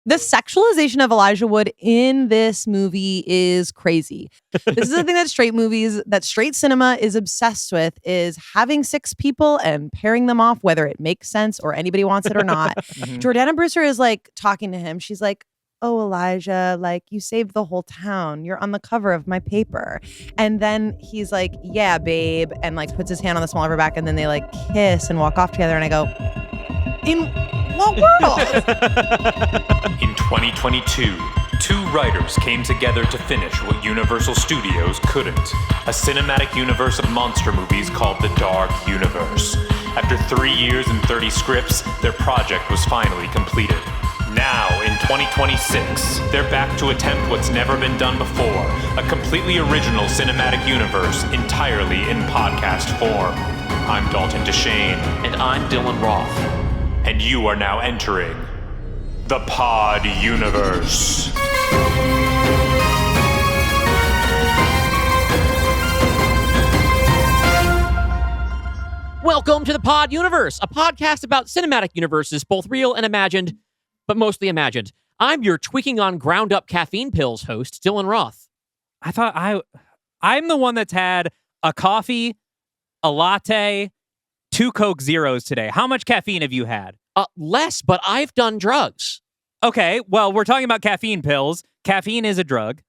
The sexualization of Elijah Wood in this movie is crazy. This is the thing that straight cinema is obsessed with, is having 6 people and pairing them off, whether it makes sense or anybody wants it or not. Jordana Brewster is like talking to him. She's like, oh, Elijah, like you saved the whole town. You're on the cover of my paper. And then he's like, yeah, babe. And like puts his hand on the small of her back, and then they like kiss and walk off together. And I go, in what world? In 2022, 2 writers came together to finish what Universal Studios couldn't. A cinematic universe of monster movies called the Dark Universe. After 3 years and 30 scripts, their project was finally completed. Now, in 2026, they're back to attempt what's never been done before, a completely original cinematic universe entirely in podcast form. I'm Dalton DeShane. And I'm Dylan Roth. And you are now entering the Pod Universe. Welcome to the Pod Universe, a podcast about cinematic universes, both real and imagined, but mostly imagined. I'm your tweaking on ground up caffeine pills host, Dylan Roth. I thought I'm the one that's had a coffee, a latte, 2 Coke Zeros today. How much caffeine have you had? Less, but I've done drugs. Okay, well, we're talking about caffeine pills. Caffeine is a drug.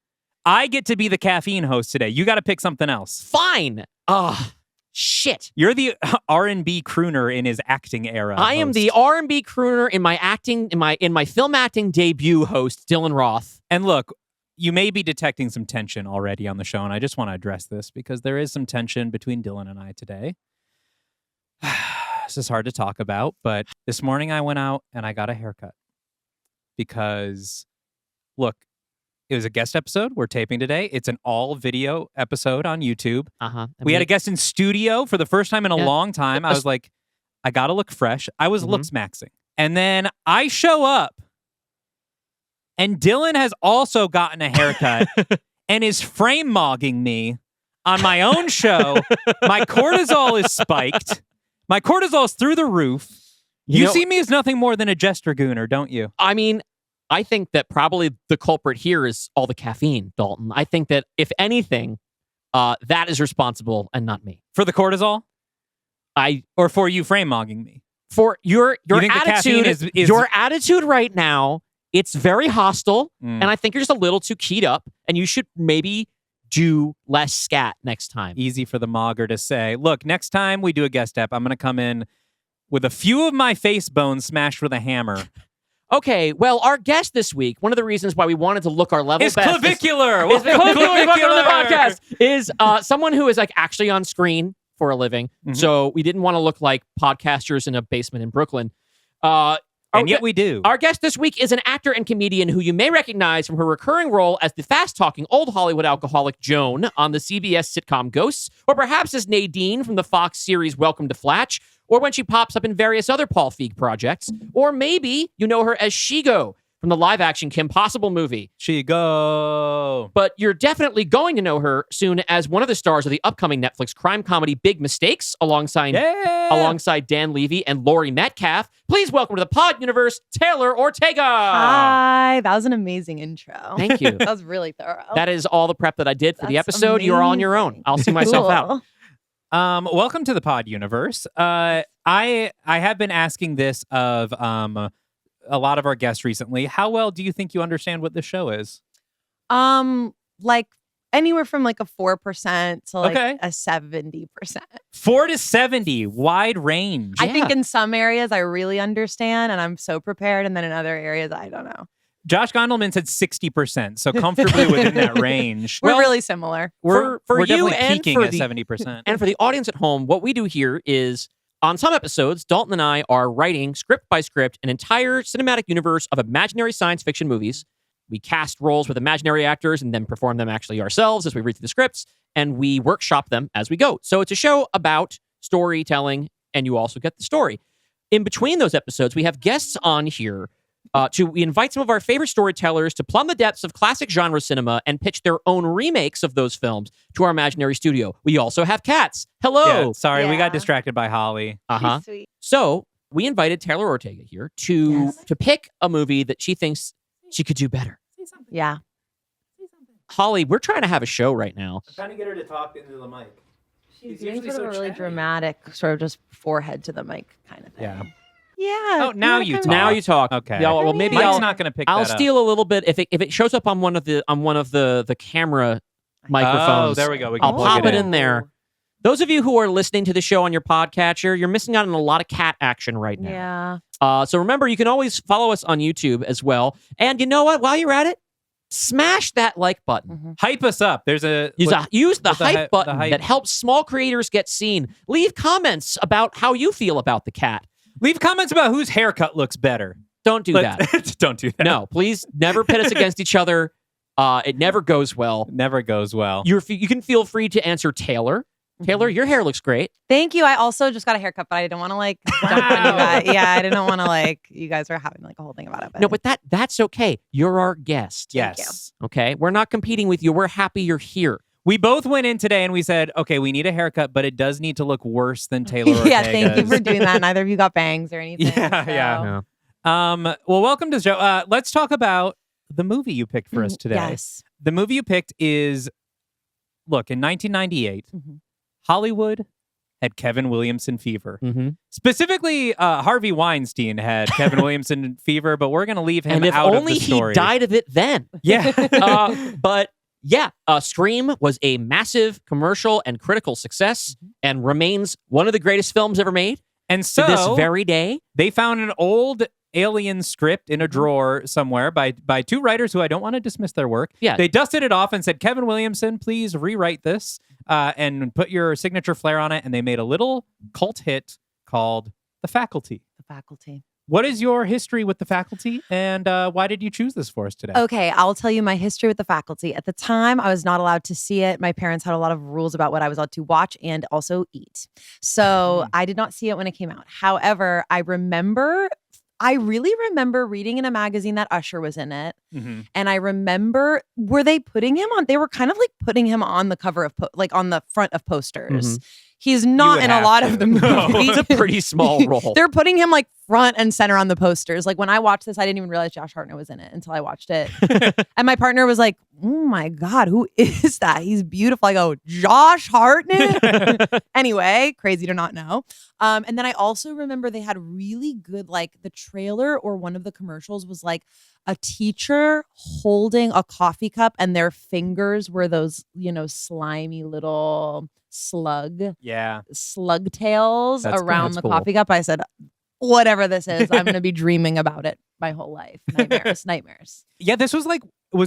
I get to be the caffeine host today. You got to pick something else. Fine. Shit. You're the R&B crooner in his acting era. I am the R&B crooner in my acting, in my film acting debut host, Dylan Roth. And look, you may be detecting some tension already on the show, and I just want to address this because there is some tension between Dylan and I today. This is hard to talk about, but this morning I went out and I got a haircut because, look, it was a guest episode we're taping today. It's an all-video episode on YouTube. We had a guest in studio for the first time in a long time. I was like, I got to look fresh. I was looks maxing. And then I show up, and Dylan has also gotten a haircut and is frame-mogging me on my own show. My cortisol is spiked. My cortisol's through the roof. You see me as nothing more than a jester gooner, don't you? I mean, I think that probably the culprit here is all the caffeine, Dalton. I think that, if anything, that is responsible and not me. For the cortisol? Or for you frame-mogging me? For your think attitude, is your attitude right now, it's very hostile, and I think you're just a little too keyed up, and you should maybe do less scat next time. Easy for the mogger to say. Look, next time we do a guest ep, I'm going to come in with a few of my face bones smashed with a hammer. Okay, well, our guest this week, one of the reasons why we wanted to look our level is best clavicular. Clavicular the podcast is someone who is like actually on screen for a living. So we didn't want to look like podcasters in a basement in Brooklyn. And yet we do. Our guest this week is an actor and comedian who you may recognize from her recurring role as the fast-talking old Hollywood alcoholic Joan on the CBS sitcom Ghosts, or perhaps as Nadine from the Fox series Welcome to Flatch, or when she pops up in various other Paul Feig projects, or maybe you know her as Shigo from the live-action Kim Possible movie. Shigo. But you're definitely going to know her soon as one of the stars of the upcoming Netflix crime comedy Big Mistakes, alongside Dan Levy and Laurie Metcalf. Please welcome to the Pod Universe, Taylor Ortega. Hi, that was an amazing intro. Thank you. That was really thorough. That is all the prep that I did for the episode. Amazing. You're on your own. I'll see myself out. Welcome to the Pod Universe. I have been asking this of a lot of our guests recently. How well do you think you understand what this show is? Like anywhere from like a 4% to like Okay. a 70%. 4 to 70, wide range. I think in some areas I really understand and I'm so prepared, and then in other areas I don't know. Josh Gondelman said 60%, so comfortably within that range. We're really similar. We're you definitely and peaking for at the 70%. And for the audience at home, what we do here is, on some episodes, Dalton and I are writing script by script an entire cinematic universe of imaginary science fiction movies. We cast roles with imaginary actors and then perform them actually ourselves as we read through the scripts, and we workshop them as we go. So it's a show about storytelling, and you also get the story. In between those episodes, we have guests on here we invite some of our favorite storytellers to plumb the depths of classic genre cinema and pitch their own remakes of those films to our imaginary studio. We also have cats. Hello. Yeah, sorry, we got distracted by Holly. She's sweet. So we invited Taylor Ortega here to pick a movie that she thinks She could do better. Yeah. Holly, we're trying to have a show right now. I'm trying to get her to talk into the mic. She's doing sort of a really dramatic, sort of just forehead to the mic kind of thing. Yeah. Yeah. Oh, now you talk. Now you talk. Okay. Yeah, well, maybe Mike's I'll not going to pick I'll that steal a little bit if it shows up on one of the camera microphones. Oh, there we go. We can I'll plug pop it in. in there. Those of you who are listening to the show on your podcatcher, you're missing out on a lot of cat action right now. Yeah. So remember, you can always follow us on YouTube as well. And you know what? While you're at it, smash that like button. Mm-hmm. Hype us up. There's a Use the with the hype button hype. that helps small creators get seen. Leave comments about how you feel about the cat. leave comments about whose haircut looks better. Don't do that. Don't do that. No, please never pit us against each other. It never goes well. Never goes well. You can feel free to answer Taylor. Taylor, your hair looks great. Thank you. I also just got a haircut, but I didn't want to jump on you guys. Yeah, I didn't want to you guys are having a whole thing about it. No, but that's okay. You're our guest. Yes. Okay. We're not competing with you. We're happy you're here. We both went in today and we said, okay, we need a haircut, but it does need to look worse than Taylor Ortega's. Yeah, thank you for doing that. Neither of you got bangs or anything. Yeah, so. yeah. Well, welcome to the show. Let's talk about the movie you picked for us today. Yes. The movie you picked is, look, in 1998, Hollywood had Kevin Williamson fever. Specifically, Harvey Weinstein had Kevin Williamson fever, but we're going to leave him And if out only of the story. he died of it then. Yeah. But yeah, Scream was a massive commercial and critical success and remains one of the greatest films ever made. And so to this very day, they found an old Alien script in a drawer somewhere by two writers who I don't want to dismiss their work. Yeah. They dusted it off and said, Kevin Williamson, please rewrite this and put your signature flair on it. And they made a little cult hit called The Faculty. The Faculty. What is your history with The Faculty, and why did you choose this for us today? Okay, I'll tell you my history with The Faculty. At the time, I was not allowed to see it. My parents had a lot of rules about what I was allowed to watch and also eat. So I did not see it when it came out. However, I really remember reading in a magazine that Usher was in it. And I remember, were they putting him on? They were kind of putting him on the cover of, on the front of posters. He's not in a lot of the movies. No. It's a pretty small role. They're putting him front and center on the posters. When I watched this, I didn't even realize Josh Hartnett was in it until I watched it. And my partner was like, oh my God, who is that? He's beautiful. I go, Josh Hartnett? Anyway, crazy to not know. And then I also remember they had really good, the trailer or one of the commercials was a teacher holding a coffee cup and their fingers were those, slimy little slug tails That's around the cool. coffee cup. I said, whatever this is, I'm going to be dreaming about it my whole life. Nightmares. Yeah, this was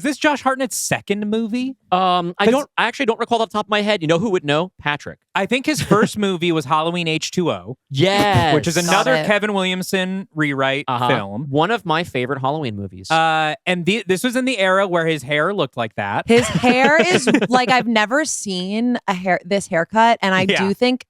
this Josh Hartnett's second movie? I actually don't recall off the top of my head. You know who would know? Patrick. I think his first movie was Halloween H2O. Yes. Which is Got another it. Kevin Williamson rewrite film. One of my favorite Halloween movies. And this was in the era where his hair looked like that. His hair is I've never seen this haircut. And I do think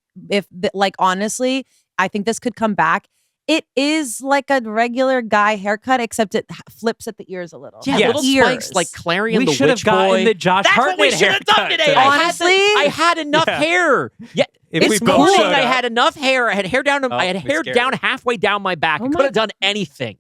honestly, I think this could come back. It is like a regular guy haircut, except it flips at the ears a little. Yeah, Has little ears. spikes like Clarion We the should have Witch gotten Boy. the Josh That's Hartnett what we should have done haircut today. Honestly, I had enough hair. Yeah, If we this both morning showed I up- had enough hair. I had hair down. I had we hair scared down her. halfway down my back. I Oh could my- have done anything.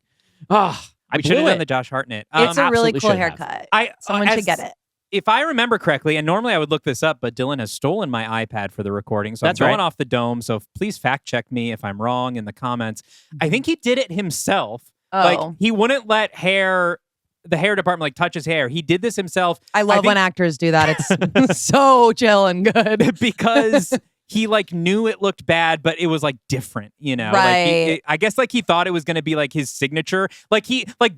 I We should have blew done it. the Josh Hartnett. It's a really absolutely cool should have. haircut. Someone should get it. If I remember correctly, and normally I would look this up, but Dylan has stolen my iPad for the recording, so That's I'm going right. off the dome. So please fact check me if I'm wrong in the comments. I think he did it himself. Oh. He wouldn't let the hair department touch his hair. He did this himself. I love when actors do that. It's so chill and good. Because he knew it looked bad, but it was different, Right. I guess he thought it was going to be his signature.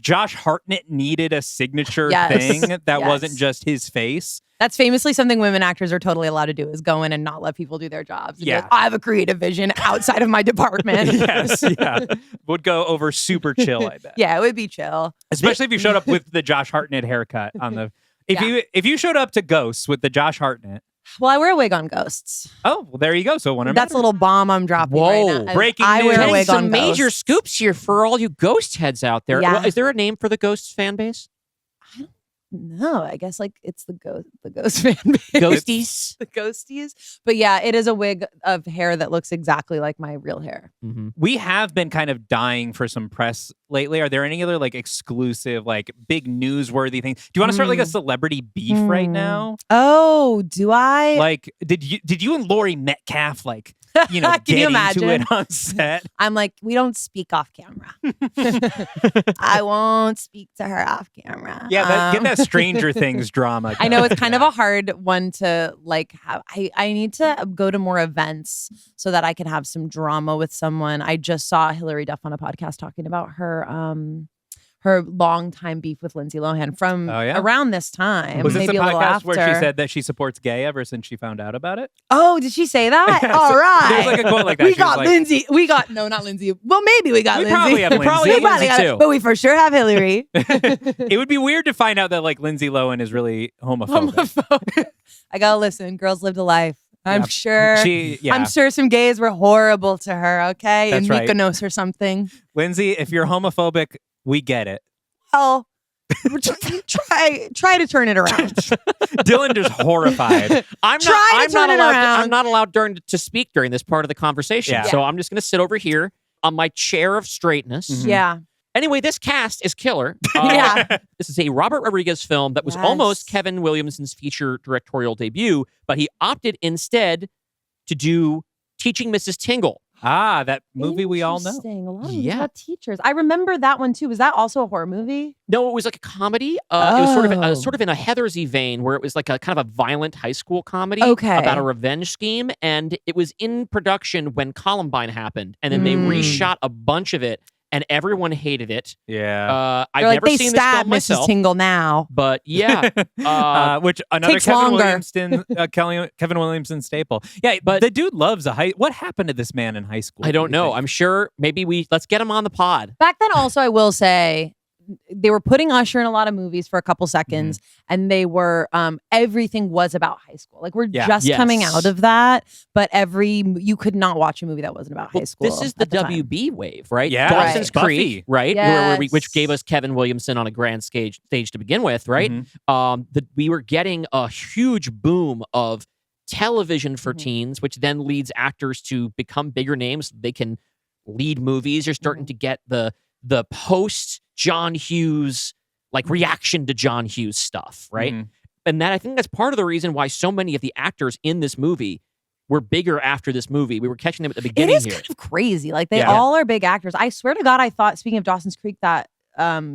Josh Hartnett needed a signature Yes. thing that Yes. wasn't just his face. That's famously something women actors are totally allowed to do, is go in and not let people do their jobs. And be Yeah. like, I have a creative vision outside of my department. Yes, yeah. Would go over super chill, I bet. Yeah, it would be chill. Especially if you showed up with the Josh Hartnett haircut on the if you showed up to Ghosts with the Josh Hartnett. Well, I wear a wig on Ghosts. Oh, well, there you go. So one of That's a little bomb I'm dropping Whoa. right now. Breaking I wear a news. wig Some on major Ghosts. scoops here for all you ghost heads out there. Yeah. Well, is there a name for the Ghosts fan base? No, I guess like it's the ghost fan base. Ghosties. The ghosties. But yeah, it is a wig of hair that looks exactly like my real hair. Mm-hmm. We have been kind of dying for some press lately. Are there any other like exclusive, like big newsworthy things? Do you want to start like a celebrity beef right now? Oh, do I? Like, did you and Lori Metcalf like, you know, Can get you into imagine? it on set? I'm like, we don't speak off camera. I won't speak to her off camera. Yeah, get that Stranger Things drama. I know going. it's kind of a hard one to like have. I need to go to more events so that I can have some drama with someone. I just saw Hillary Duff on a podcast talking about her longtime beef with Lindsay Lohan from around this time. Was this maybe the a little podcast after. where she said that she supports gay ever since she found out about it? Oh, did she say that? Yeah, All so right. there was like a quote like that. We She was got like, Lindsay. We got not Lindsay. Well, maybe we got We Lindsay. probably have We probably Lindsay. have Lindsay got it, too. but we for sure have Hillary. It would be weird to find out that like Lindsay Lohan is really homophobic. I gotta listen. Girls lived a life. I'm Yeah. sure. I'm sure some gays were horrible to her. Okay, That's in right. Mykonos or something. Lindsay, if you're homophobic, we get it. Well, try to turn it around. Dylan just horrified. I'm Try to turn it around. I'm not allowed to speak during this part of the conversation. Yeah. So I'm just going to sit over here on my chair of straightness. Mhm. Yeah. Anyway, this cast is killer. Yeah. This is a Robert Rodriguez film that was Yes. almost Kevin Williamson's feature directorial debut, but he opted instead to do Teaching Mrs. Tingle. Ah, that movie we all know. Interesting. A lot of Yeah. about teachers. I remember that one too. Was that also a horror movie? No, it was like a comedy. It was Oh. sort of in a Heathersy vein, where it was like a kind of a violent high school comedy Okay. about a revenge scheme, and it was in production when Columbine happened, and then they Mm. reshot a bunch of it, and everyone hated it. Yeah. I've They're like, never they seen this stabbed film myself, Mrs. Tingle now. but yeah, Which another takes Kevin longer. Williamson, Kevin Williamson staple. Yeah, but the dude loves what happened to this man in high school? I don't do you know. think? I'm sure maybe let's get him on the pod. Back then, also, I will say they were putting Usher in a lot of movies for a couple seconds, and they were everything was about high school. Like we're Yeah. just Yes. coming out of that, but you could not watch a movie that wasn't about high school. This is the at time. WB wave, right? Yeah. Dawson's Right. Creek, Buffy. right? Yes. Which gave us Kevin Williamson on a grand stage to begin with, right? Mhm. We were getting a huge boom of television for Mhm. teens, which then leads actors to become bigger names. They can lead movies. You're starting to get the post John Hughes reaction to John Hughes stuff, right? Mhm. And I think that's part of the reason why so many of the actors in this movie were bigger after this movie. We were catching them at the It beginning is here. kind of crazy. Like they Yeah. all are big actors. I swear to God, I thought, speaking of Dawson's Creek, that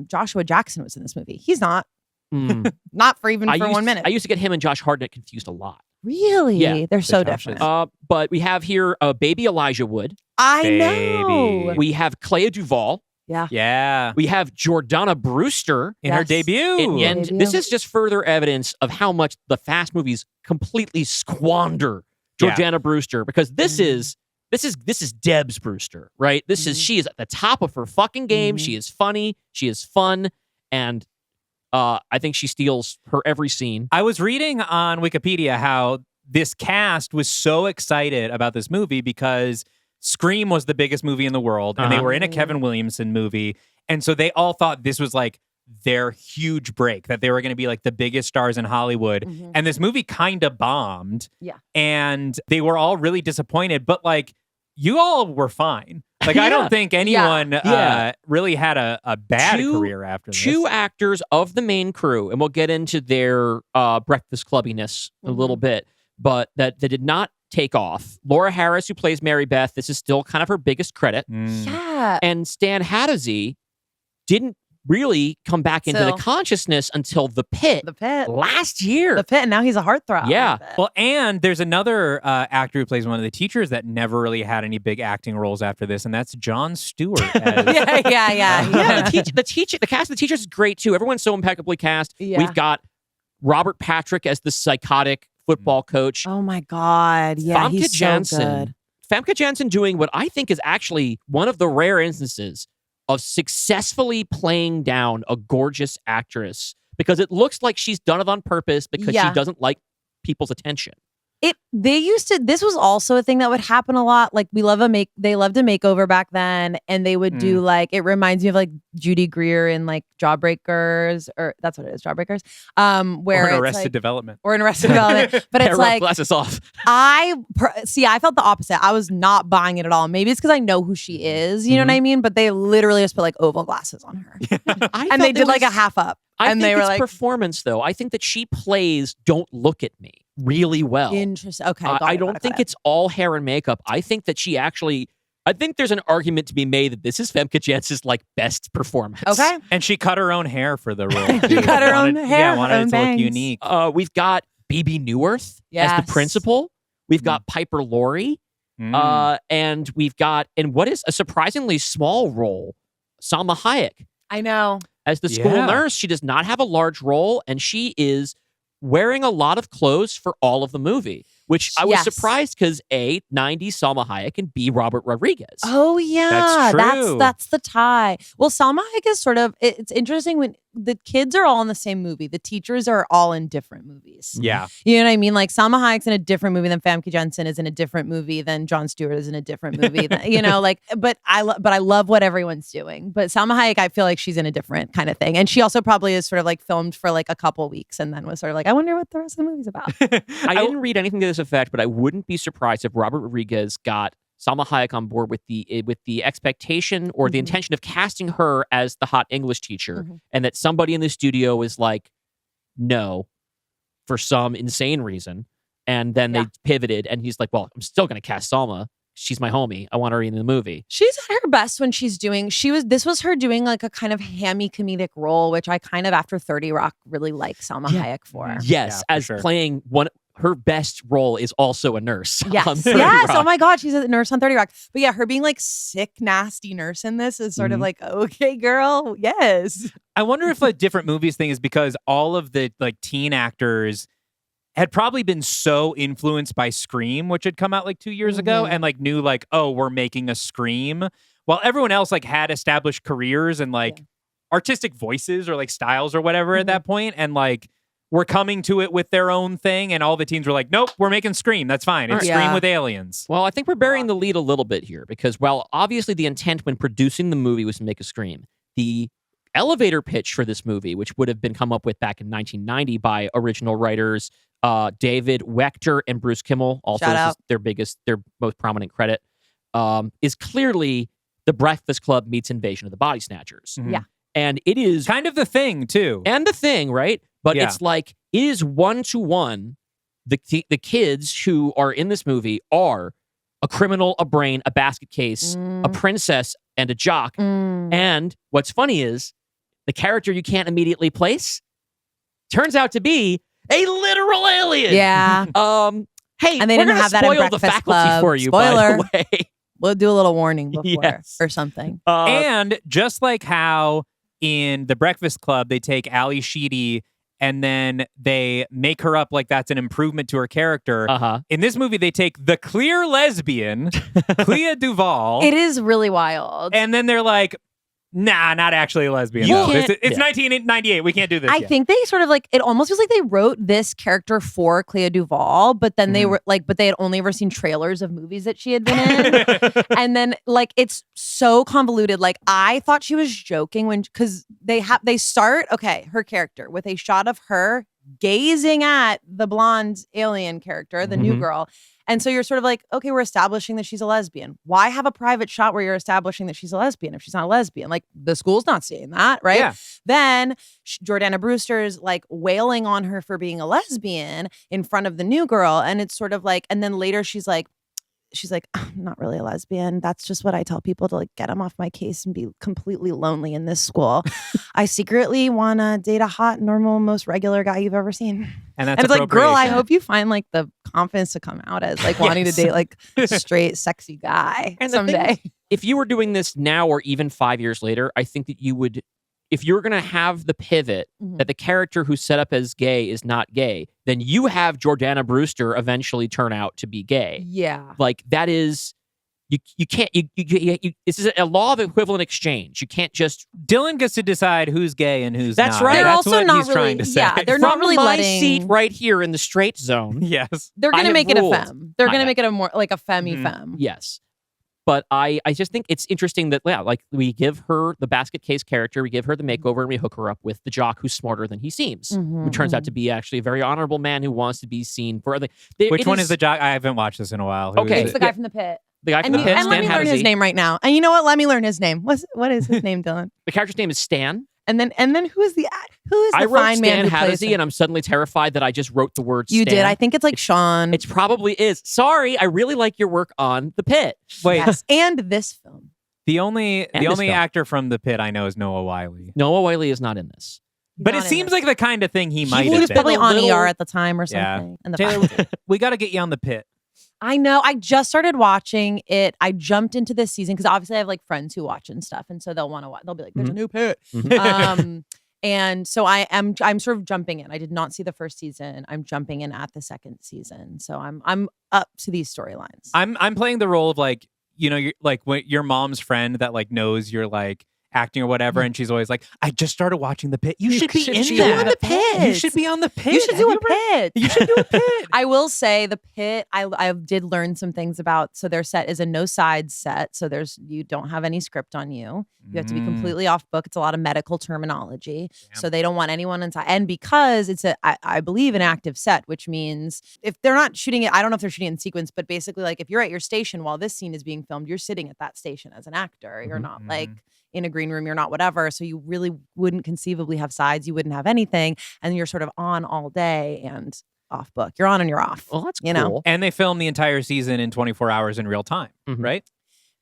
Joshua Jackson was in this movie. He's not. Mm. Not for even for 1 minute. I used to get him and Josh Hartnett confused a lot. Really? Yeah. They're so Josh is- different. But we have here baby Elijah Wood. I know. Baby. We have Clea Duvall. Yeah. We have Jordana Brewster. In her Yes. debut. And Debut. this is just further evidence of how much the Fast movies completely squander Yeah. Jordana Brewster, because this is Debs Brewster, right? She is at the top of her fucking game. She is funny, she is fun, and I think she steals her every scene. I was reading on Wikipedia how this cast was so excited about this movie because Scream was the biggest movie in the world, and they Uh-huh. were in a Kevin Williamson movie. And so they all thought this was like their huge break, that they were going to be like the biggest stars in Hollywood. Mhm. And this movie kind of bombed. Yeah. And they were all really disappointed, but like, you all were fine. Like, I don't think anyone Yeah. really had a bad Two- career after this. Two actors of the main crew, and we'll get into their breakfast clubbiness a little bit, but that did not take off. Laura Harris, who plays Mary Beth, this is still kind of her biggest credit. Mm. Yeah. And Stan Hattersley didn't really come back into the Still. consciousness until The Pitt The Pit. last year. The Pit, and now he's a heartthrob. Yeah. Well, and there's another actor who plays one of the teachers that never really had any big acting roles after this, and that's Jon Stewart. As, yeah. Yeah, the cast of the teachers is great too. Everyone's so impeccably cast. Yeah. We've got Robert Patrick as the psychotic football coach. Oh my God. Yeah, Famke he's Janssen. so good. Famke Janssen doing what I think is actually one of the rare instances of successfully playing down a gorgeous actress, because it looks like she's done it on purpose because Yeah. she doesn't like people's attention. This was also a thing that would happen a lot. Like they loved a makeover back then, and they would do like, it reminds me of like Judy Greer in like Jawbreakers, or that's what it is, Jawbreakers. Where or an it's Arrested like, Development. Or an Arrested Development. But it's like, glasses off. I felt the opposite. I was not buying it at all. Maybe it's because I know who she is, you know what I mean? But they literally just put like oval glasses on her. And they did like a half up. I and think they were it's like, performance, though. I think that she plays "Don't Look at Me" really well. Interesting. Okay, I don't think it's all hair and makeup. I think that she actually. I think there's an argument to be made that this is Femke Janssen's like best performance. Okay, and she cut her own hair for the role. She cut her own hair. Yeah, wanted it to bangs. look unique. We've got BB Newirth as the principal. We've got Piper Laurie, and we've got what is a surprisingly small role, Salma Hayek. I know. As the school nurse, she does not have a large role, and she is wearing a lot of clothes for all of the movie, which I was surprised because A, 90s Salma Hayek, and B, Robert Rodriguez. Oh, yeah. That's true. That's the tie. Well, Salma Hayek is sort of, it's interesting when the kids are all in the same movie. The teachers are all in different movies. Yeah. You know what I mean? Like Salma Hayek's in a different movie than Famke Janssen is in a different movie than Jon Stewart is in a different movie. You know, like, but I love what everyone's doing. But Salma Hayek, I feel like she's in a different kind of thing. And she also probably is sort of like filmed for like a couple weeks and then was sort of like, I wonder what the rest of the movie's about. I didn't read anything to this effect, but I wouldn't be surprised if Robert Rodriguez got Salma Hayek on board with the expectation or the intention of casting her as the hot English teacher, and that somebody in the studio is like, no, for some insane reason, and then they pivoted, and he's like, well, I'm still going to cast Salma. She's my homie. I want her in the movie. She's at her best when she's doing. This was her doing like a kind of hammy comedic role, which I kind of after 30 Rock really like Salma Hayek for. Yes, as sure. playing one. Her best role is also a nurse. Yes. On 30 yes. Rock. Oh my God. She's a nurse on 30 Rock. But yeah, her being like sick, nasty nurse in this is sort of like, okay, girl. Yes. I wonder if a different movies thing is because all of the like teen actors had probably been so influenced by Scream, which had come out like 2 years ago, and like knew like, oh, we're making a Scream, while everyone else like had established careers and like artistic voices or like styles or whatever at that point, and like were coming to it with their own thing, and all the teens were like, nope, we're making Scream. That's fine. It's Scream with aliens. Well, I think we're burying the lead a little bit here because while obviously the intent when producing the movie was to make a Scream, the elevator pitch for this movie, which would have been come up with back in 1990 by original writers David Wechter and Bruce Kimmel, also this is their most prominent credit, is clearly The Breakfast Club meets Invasion of the Body Snatchers. Yeah. And it is kind of the thing, too. And the thing, right? But it's like, it is one-to-one. The kids who are in this movie are a criminal, a brain, a basket case, a princess, and a jock. And what's funny is, the character you can't immediately place turns out to be a literal alien. Yeah. Hey, and they didn't have that in spoil the Breakfast faculty Club. for you, Spoiler. by the way. We'll do a little warning before or something. And just like how in The Breakfast Club, they take Ali Sheedy and then they make her up like that's an improvement to her character. In this movie, they take the clear lesbian, Clea Duvall. It is really wild. And then they're like, nah, not actually a lesbian. No. It's 1998. We can't do this. I think they sort of like, it almost feels like they wrote this character for Clea Duvall, but then they were like, but they had only ever seen trailers of movies that she had been in. And then like, it's so convoluted. Like I thought she was joking because they start, her character with a shot of her gazing at the blonde alien character, the new girl. And so you're sort of like, okay, we're establishing that she's a lesbian. Why have a private shot where you're establishing that she's a lesbian if she's not a lesbian? Like the school's not seeing that, right? Yeah. Then Jordana Brewster's like wailing on her for being a lesbian in front of the new girl. And it's sort of like, and then later she's like, I'm not really a lesbian. That's just what I tell people to like get them off my case and be completely lonely in this school. I secretly want to date a hot, normal, most regular guy you've ever seen. And that's it's like, girl, I hope you find like the confidence to come out as like wanting to date like a straight, sexy guy someday. If you were doing this now or even 5 years later, I think that you would, if you're going to have the pivot that the character who's set up as gay is not gay, then you have Jordana Brewster eventually turn out to be gay. Yeah. Like that is, you can't. This is a law of equivalent exchange. You can't just. Dylan gets to decide who's gay and who's That's not. right. They're That's also what not he's really. trying to say. Yeah, they're not From really my letting. seat right here in the straight zone. Yes. They're I gonna have make it a ruled. femme. They're Not gonna yet. make it a more like a femme femme. Yes. But I just think it's interesting that, like we give her the basket case character, we give her the makeover, and we hook her up with the jock who's smarter than he seems, who turns out to be actually a very honorable man who wants to be seen for. Which one is the jock? I haven't watched this in a while. Who Okay. is It's it? the guy from the Pit. The guy from And, the Pit, and let Stan me learn his Hattersy. name right now. And you know what? Let me learn his name. What is his name, Dylan? The character's name is Stan. And then who is the I wrote fine man Stan who plays Hattersy, him? and I'm suddenly terrified that I just wrote the word You Stan. did. I think it's like Sean. It probably is. Sorry, I really like your work on The Pit. Wait, Yes. And this film. the only And this film. actor from The Pit I know is Noah Wyle. Noah Wyle is not in this. But Not it in seems this. like the kind of thing he might he have was been. probably a on little- ER at the time or Yeah. something. And the Taylor, faculty. we got to get you on The Pit. I know. I just started watching it. I jumped into this season because obviously I have like friends who watch and stuff, and so they'll want to watch. They'll be like, "There's a new Pit," and so I'm sort of jumping in. I did not see the first season. I'm jumping in at the second season, so I'm up to these storylines. I'm playing the role of like, you're like your mom's friend that like knows you're like acting or whatever, and she's always like, I just started watching The Pit. You should be in be that. on The Pit. You should be on The Pit. You should do a Pit. You should do a Pit. I will say the Pit. I did learn some things about. So their set is a no sides set. So you don't have any script on you. You have to be completely off book. It's a lot of medical terminology. So they don't want anyone inside. And because it's I believe an active set, which means if they're not shooting it, I don't know if they're shooting it in sequence, but basically like if you're at your station while this scene is being filmed, you're sitting at that station as an actor. You're not like in a green room, you're not whatever. So you really wouldn't conceivably have sides. You wouldn't have anything. And you're sort of on all day and off book. You're on and you're off. Well, that's you cool. know? And they film the entire season in 24 hours in real time, right?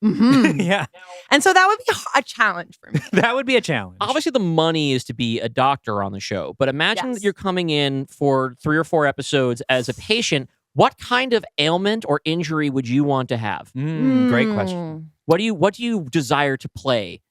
Mhm. Yeah. And so that would be a challenge for me. That would be a challenge. Obviously, the money is to be a doctor on the show, but imagine Yes. that you're coming in for 3 or 4 episodes as a patient. What kind of ailment or injury would you want to have? Great question. What do you desire to play?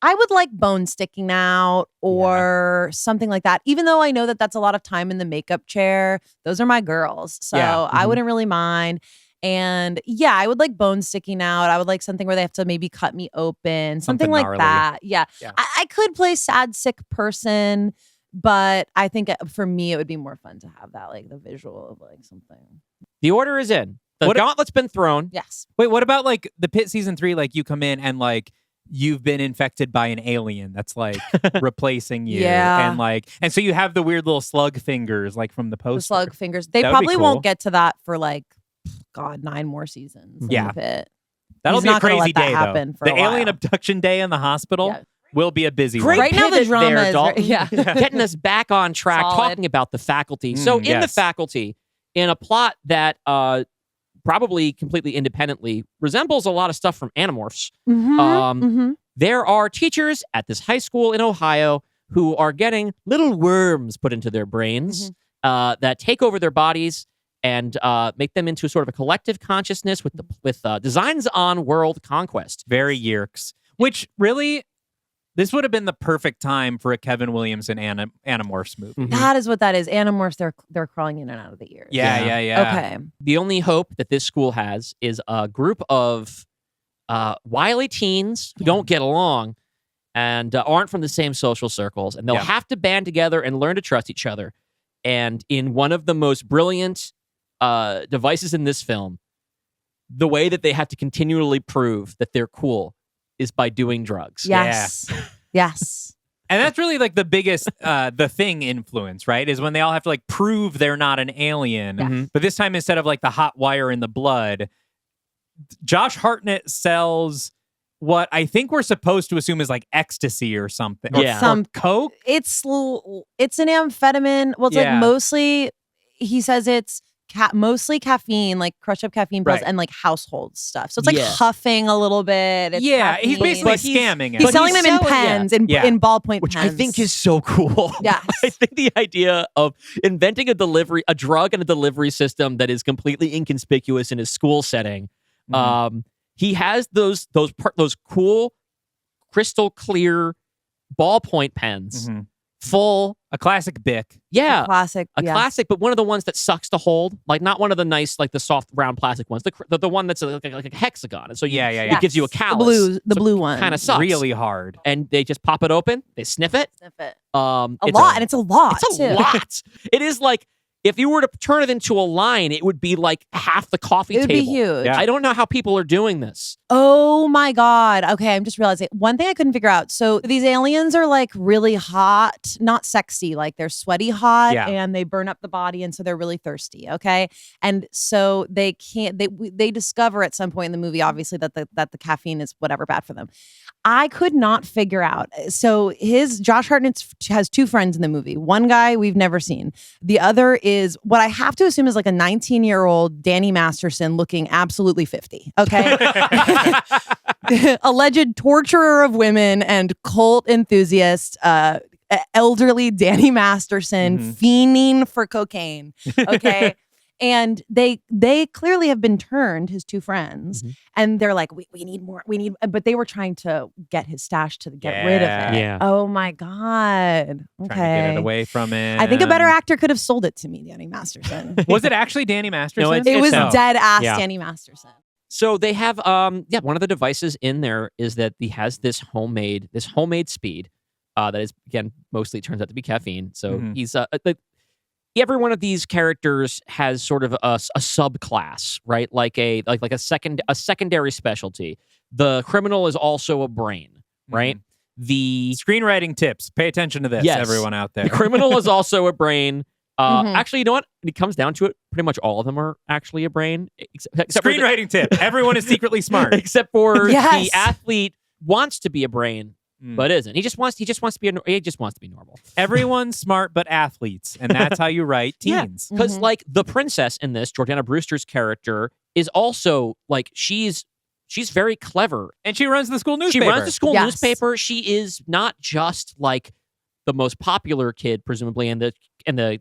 I would like bone sticking out or something like that. Even though I know that that's a lot of time in the makeup chair, those are my girls. So Yeah. I wouldn't really mind. And yeah, I would like bone sticking out. I would like something where they have to maybe cut me open, something like gnarly. that. Yeah. Yeah. I could play sad, sick person, but I think for me, it would be more fun to have that, like the visual of like something. The order is in. The gauntlet's been thrown. Yes. Wait, what about like the Pit season 3? Like you come in and like you've been infected by an alien that's like replacing you. Yeah. And so you have the weird little slug fingers like from the poster. The slug fingers. They That would be probably cool. won't get to that for like, God, 9 more seasons. in Yeah. the Pit. That'll He's be a not gonna crazy let that day happen though. for The a while. alien abduction day in the hospital Yeah. will be a busy Great one. Right now, the pivot drama there, is Dalton. yeah. Getting us back on track, Solid. talking about the faculty. So in the yes. faculty, in a plot that probably completely independently resembles a lot of stuff from Animorphs, there are teachers at this high school in Ohio who are getting little worms put into their brains that take over their bodies and make them into sort of a collective consciousness with designs on world conquest. Very Yerks. Which really, this would have been the perfect time for a Kevin Williamson Animorphs movie. That is what that is. Animorphs, they're crawling in and out of the ears. Yeah. Okay. The only hope that this school has is a group of wily teens who don't get along and aren't from the same social circles, and they'll have to band together and learn to trust each other. And in one of the most brilliant devices in this film, the way that they have to continually prove that they're cool is by doing drugs. Yes. Yes. And that's really like the biggest The Thing influence, right? Is when they all have to like prove they're not an alien. Yeah. But this time, instead of like the hot wire in the blood, Josh Hartnett sells what I think we're supposed to assume is like ecstasy or something. Or, Yeah. Some- or coke. It's an amphetamine. Well, it's Yeah. like mostly, he says it's mostly caffeine, like crushed up caffeine pills Right. and like household stuff. So it's like Yeah. huffing a little bit. It's Yeah, he's caffeine. basically But scamming it. He's but selling he's them in selling- pens, Yeah. in ballpoint Which pens. I think is so cool. Yes. I think the idea of inventing a drug and a delivery system that is completely inconspicuous in a school setting. He has those cool, crystal clear ballpoint pens full. A classic Bic. Yeah. Classic. A yes. classic, but one of the ones that sucks to hold. Like, not one of the nice, like the soft, round plastic ones. The one that's like a hexagon. And so Yeah. it gives you a Yes. callus. The blue one. Kind of sucks. Really hard. And they just pop it open. They sniff it. Sniff it. It's A lot, and it's a lot. It's a too. lot. It is like, if you were to turn it into a line, it would be like half the coffee It would table. be huge. Yeah. I don't know how people are doing this. Oh my God. Okay, I'm just realizing one thing I couldn't figure out. So these aliens are like really hot, not sexy, like they're sweaty hot Yeah. and they burn up the body, and so they're really thirsty. Okay. And so they can't, they discover at some point in the movie, obviously, that the caffeine is whatever bad for them. I could not figure out. So Josh Hartnett has two friends in the movie. One guy we've never seen. The other is what I have to assume is like a 19-year-old Danny Masterson looking absolutely 50. Okay. Alleged torturer of women and cult enthusiast, elderly Danny Masterson fiending for cocaine. Okay. And they clearly have been turned, his two friends, and they're like, we need more. But they were trying to get his stash to get rid of it. Yeah. Oh my God. Okay. Trying to get it away from it. I think a better actor could have sold it to me, Danny Masterson. Was it actually Danny Masterson? No, It was no. dead ass Yeah. Danny Masterson. So they have, one of the devices in there is that he has this homemade speed that is, again, mostly turns out to be caffeine. So he's every one of these characters has sort of a subclass, right? Like a secondary specialty. The criminal is also a brain, right? The Screenwriting tips. Pay attention to this, Yes. everyone out there. The criminal is also a brain. Actually, you know what? When it comes down to it, pretty much all of them are actually a brain. Except Screenwriting tip. Everyone is secretly smart. except for Yes. the athlete wants to be a brain, but isn't. He just wants to be normal. Everyone's smart but athletes, and that's how you write teens. Because like the princess in this, Jordana Brewster's character is also like she's very clever. And she runs the school newspaper. She runs the school Yes. newspaper. She is not just like the most popular kid, presumably, and the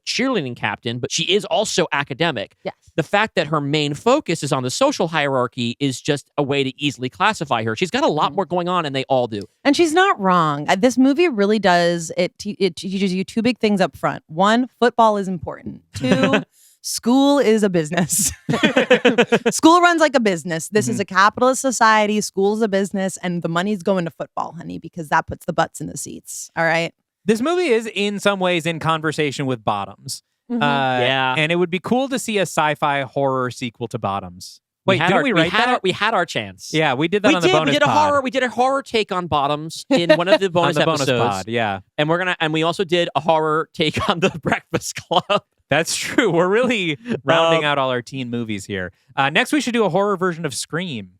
cheerleading captain, but she is also academic. Yes. The fact that her main focus is on the social hierarchy is just a way to easily classify her. She's got a lot more going on, and they all do. And she's not wrong. This movie really does. It teaches you two big things up front. One, football is important. Two, school is a business. School runs like a business. This is a capitalist society. School is a business, and the money's going to football, honey, because that puts the butts in the seats. All right. This movie is in some ways in conversation with Bottoms. Yeah. And it would be cool to see a sci-fi horror sequel to Bottoms. Wait, had didn't our- we write that? We had our chance. Yeah, we did that on the bonus We did a pod. horror. We did a horror take on Bottoms in one of the bonus on the bonus episodes. pod, yeah. And we also did a horror take on the Breakfast Club. That's true. We're really rounding out all our teen movies here. Next, we should do a horror version of Scream.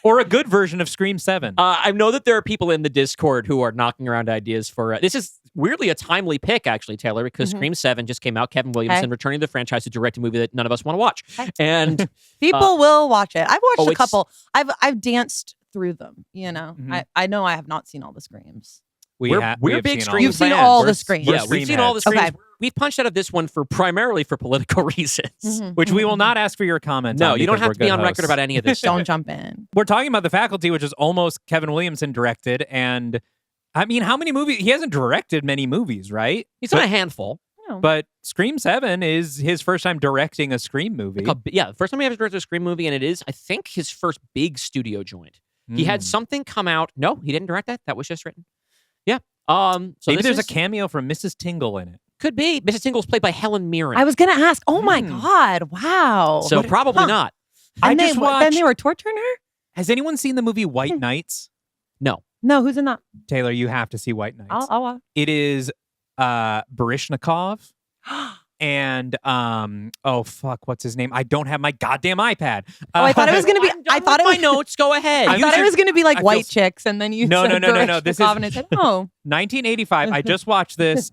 Or a good version of Scream 7. I know that there are people in the Discord who are knocking around ideas for this is weirdly a timely pick, actually, Taylor, because Scream 7 just came out. Kevin Williamson returning to the franchise to direct a movie that none of us want to watch. And People will watch it. I've watched a it's- couple. I've danced through them. You know, I know I have not seen all the Screams. we're have big seen Scream You've seen fans. all We're- the Screams. we're Yeah, we've seen all the Scream Screams. Okay. We've punched out of this one primarily for political reasons. Which we will not ask for your comments No, on you don't because have we're to be good on record hosts. about any of this. Don't jump in. We're talking about The Faculty, which is almost Kevin Williamson directed. And I mean, how many movies? He hasn't directed many movies, right? He's done a handful. But Scream 7 is his first time directing a Scream movie. Yeah, the first time he ever directed a Scream movie, and it is, I think, his first big studio joint. He had something come out. No, he didn't direct that. That was just written. Yeah. So Maybe there's a a cameo from Mrs. Tingle in it. could be. Mrs. Tingle's played by Helen Mirren. I was gonna ask. Oh my God! Wow. So probably not. And I just then watched- they were torturing her. Has anyone seen the movie White Knights? No. No, who's in that? Taylor, you have to see White Knights. I'll watch. It is Baryshnikov and oh fuck, what's his name? I don't have my goddamn iPad. Oh, I thought it was gonna be. I'm done I thought with it was my notes. Go ahead. I thought it was gonna be like I white feel- chicks, and then you No, said no, no, no, no. This is- Baryshnikov, and I said, oh, 1985. I just watched this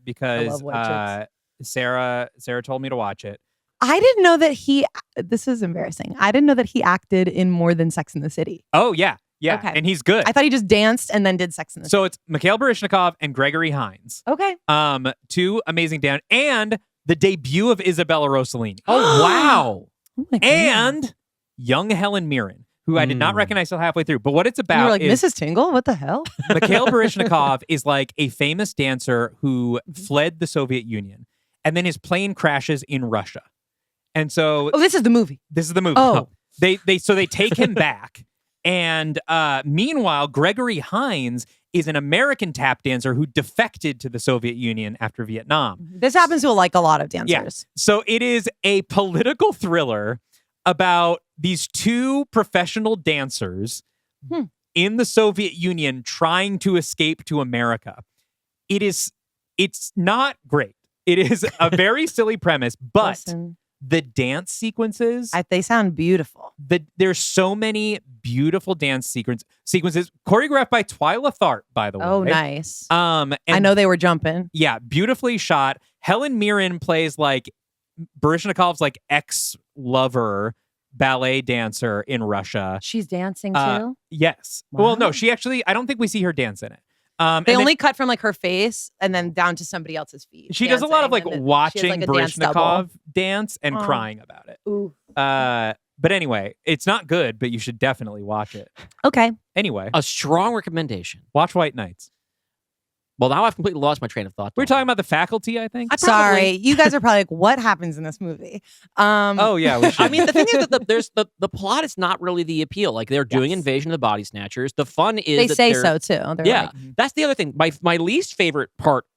because white Sarah told me to watch it. I didn't know that he. This is embarrassing. I didn't know that he acted in more than Sex in the City. Oh yeah, yeah, Okay. and he's good. I thought he just danced and then did Sex in the City. So it's Mikhail Baryshnikov and Gregory Hines. Okay. Two amazing down, and the debut of Isabella Rossellini. Oh, wow. Oh my God. And young Helen Mirren. who I did not recognize till halfway through. But what it's about You were like, is Mrs. Tingle? What the hell? Mikhail Baryshnikov is like a famous dancer who fled the Soviet Union, and then his plane crashes in Russia. And so Oh, this is the movie. this is the movie. Oh. They take him back. And meanwhile, Gregory Hines is an American tap dancer who defected to the Soviet Union after Vietnam. This happens to like a lot of dancers. Yeah. So it is a political thriller about these two professional dancers in the Soviet Union trying to escape to America. It's not great. It is a very silly premise, but Listen, the dance sequences, they sound beautiful. there's so many beautiful dance sequences choreographed by Twyla Tharp, by the way. Oh, nice. And I know they were jumping. yeah, beautifully shot. Helen Mirren plays like Baryshnikov's like ex-lover ballet dancer in Russia. She's dancing too. Yes. Well, no, Wow. she actually, I don't think we see her dance in it. They and then only cut from like her face and then down to somebody else's feet. she does a lot of like dancing, and then she watching has, like, a dance double. Baryshnikov dance and Oh. crying about it. Ooh. But anyway, it's not good, but you should definitely watch it. Okay. Anyway, A strong recommendation. watch White Knights. Well, now I've completely lost my train of thought. We're talking about The Faculty, I think. Sorry. You guys are probably like, what happens in this movie? Oh yeah, we should. I mean, the thing is that there's the plot is not really the appeal. Like they're doing Yes. Invasion of the Body Snatchers. The fun is They that say they're- so too. They're Yeah, like, that's the other thing. My least favorite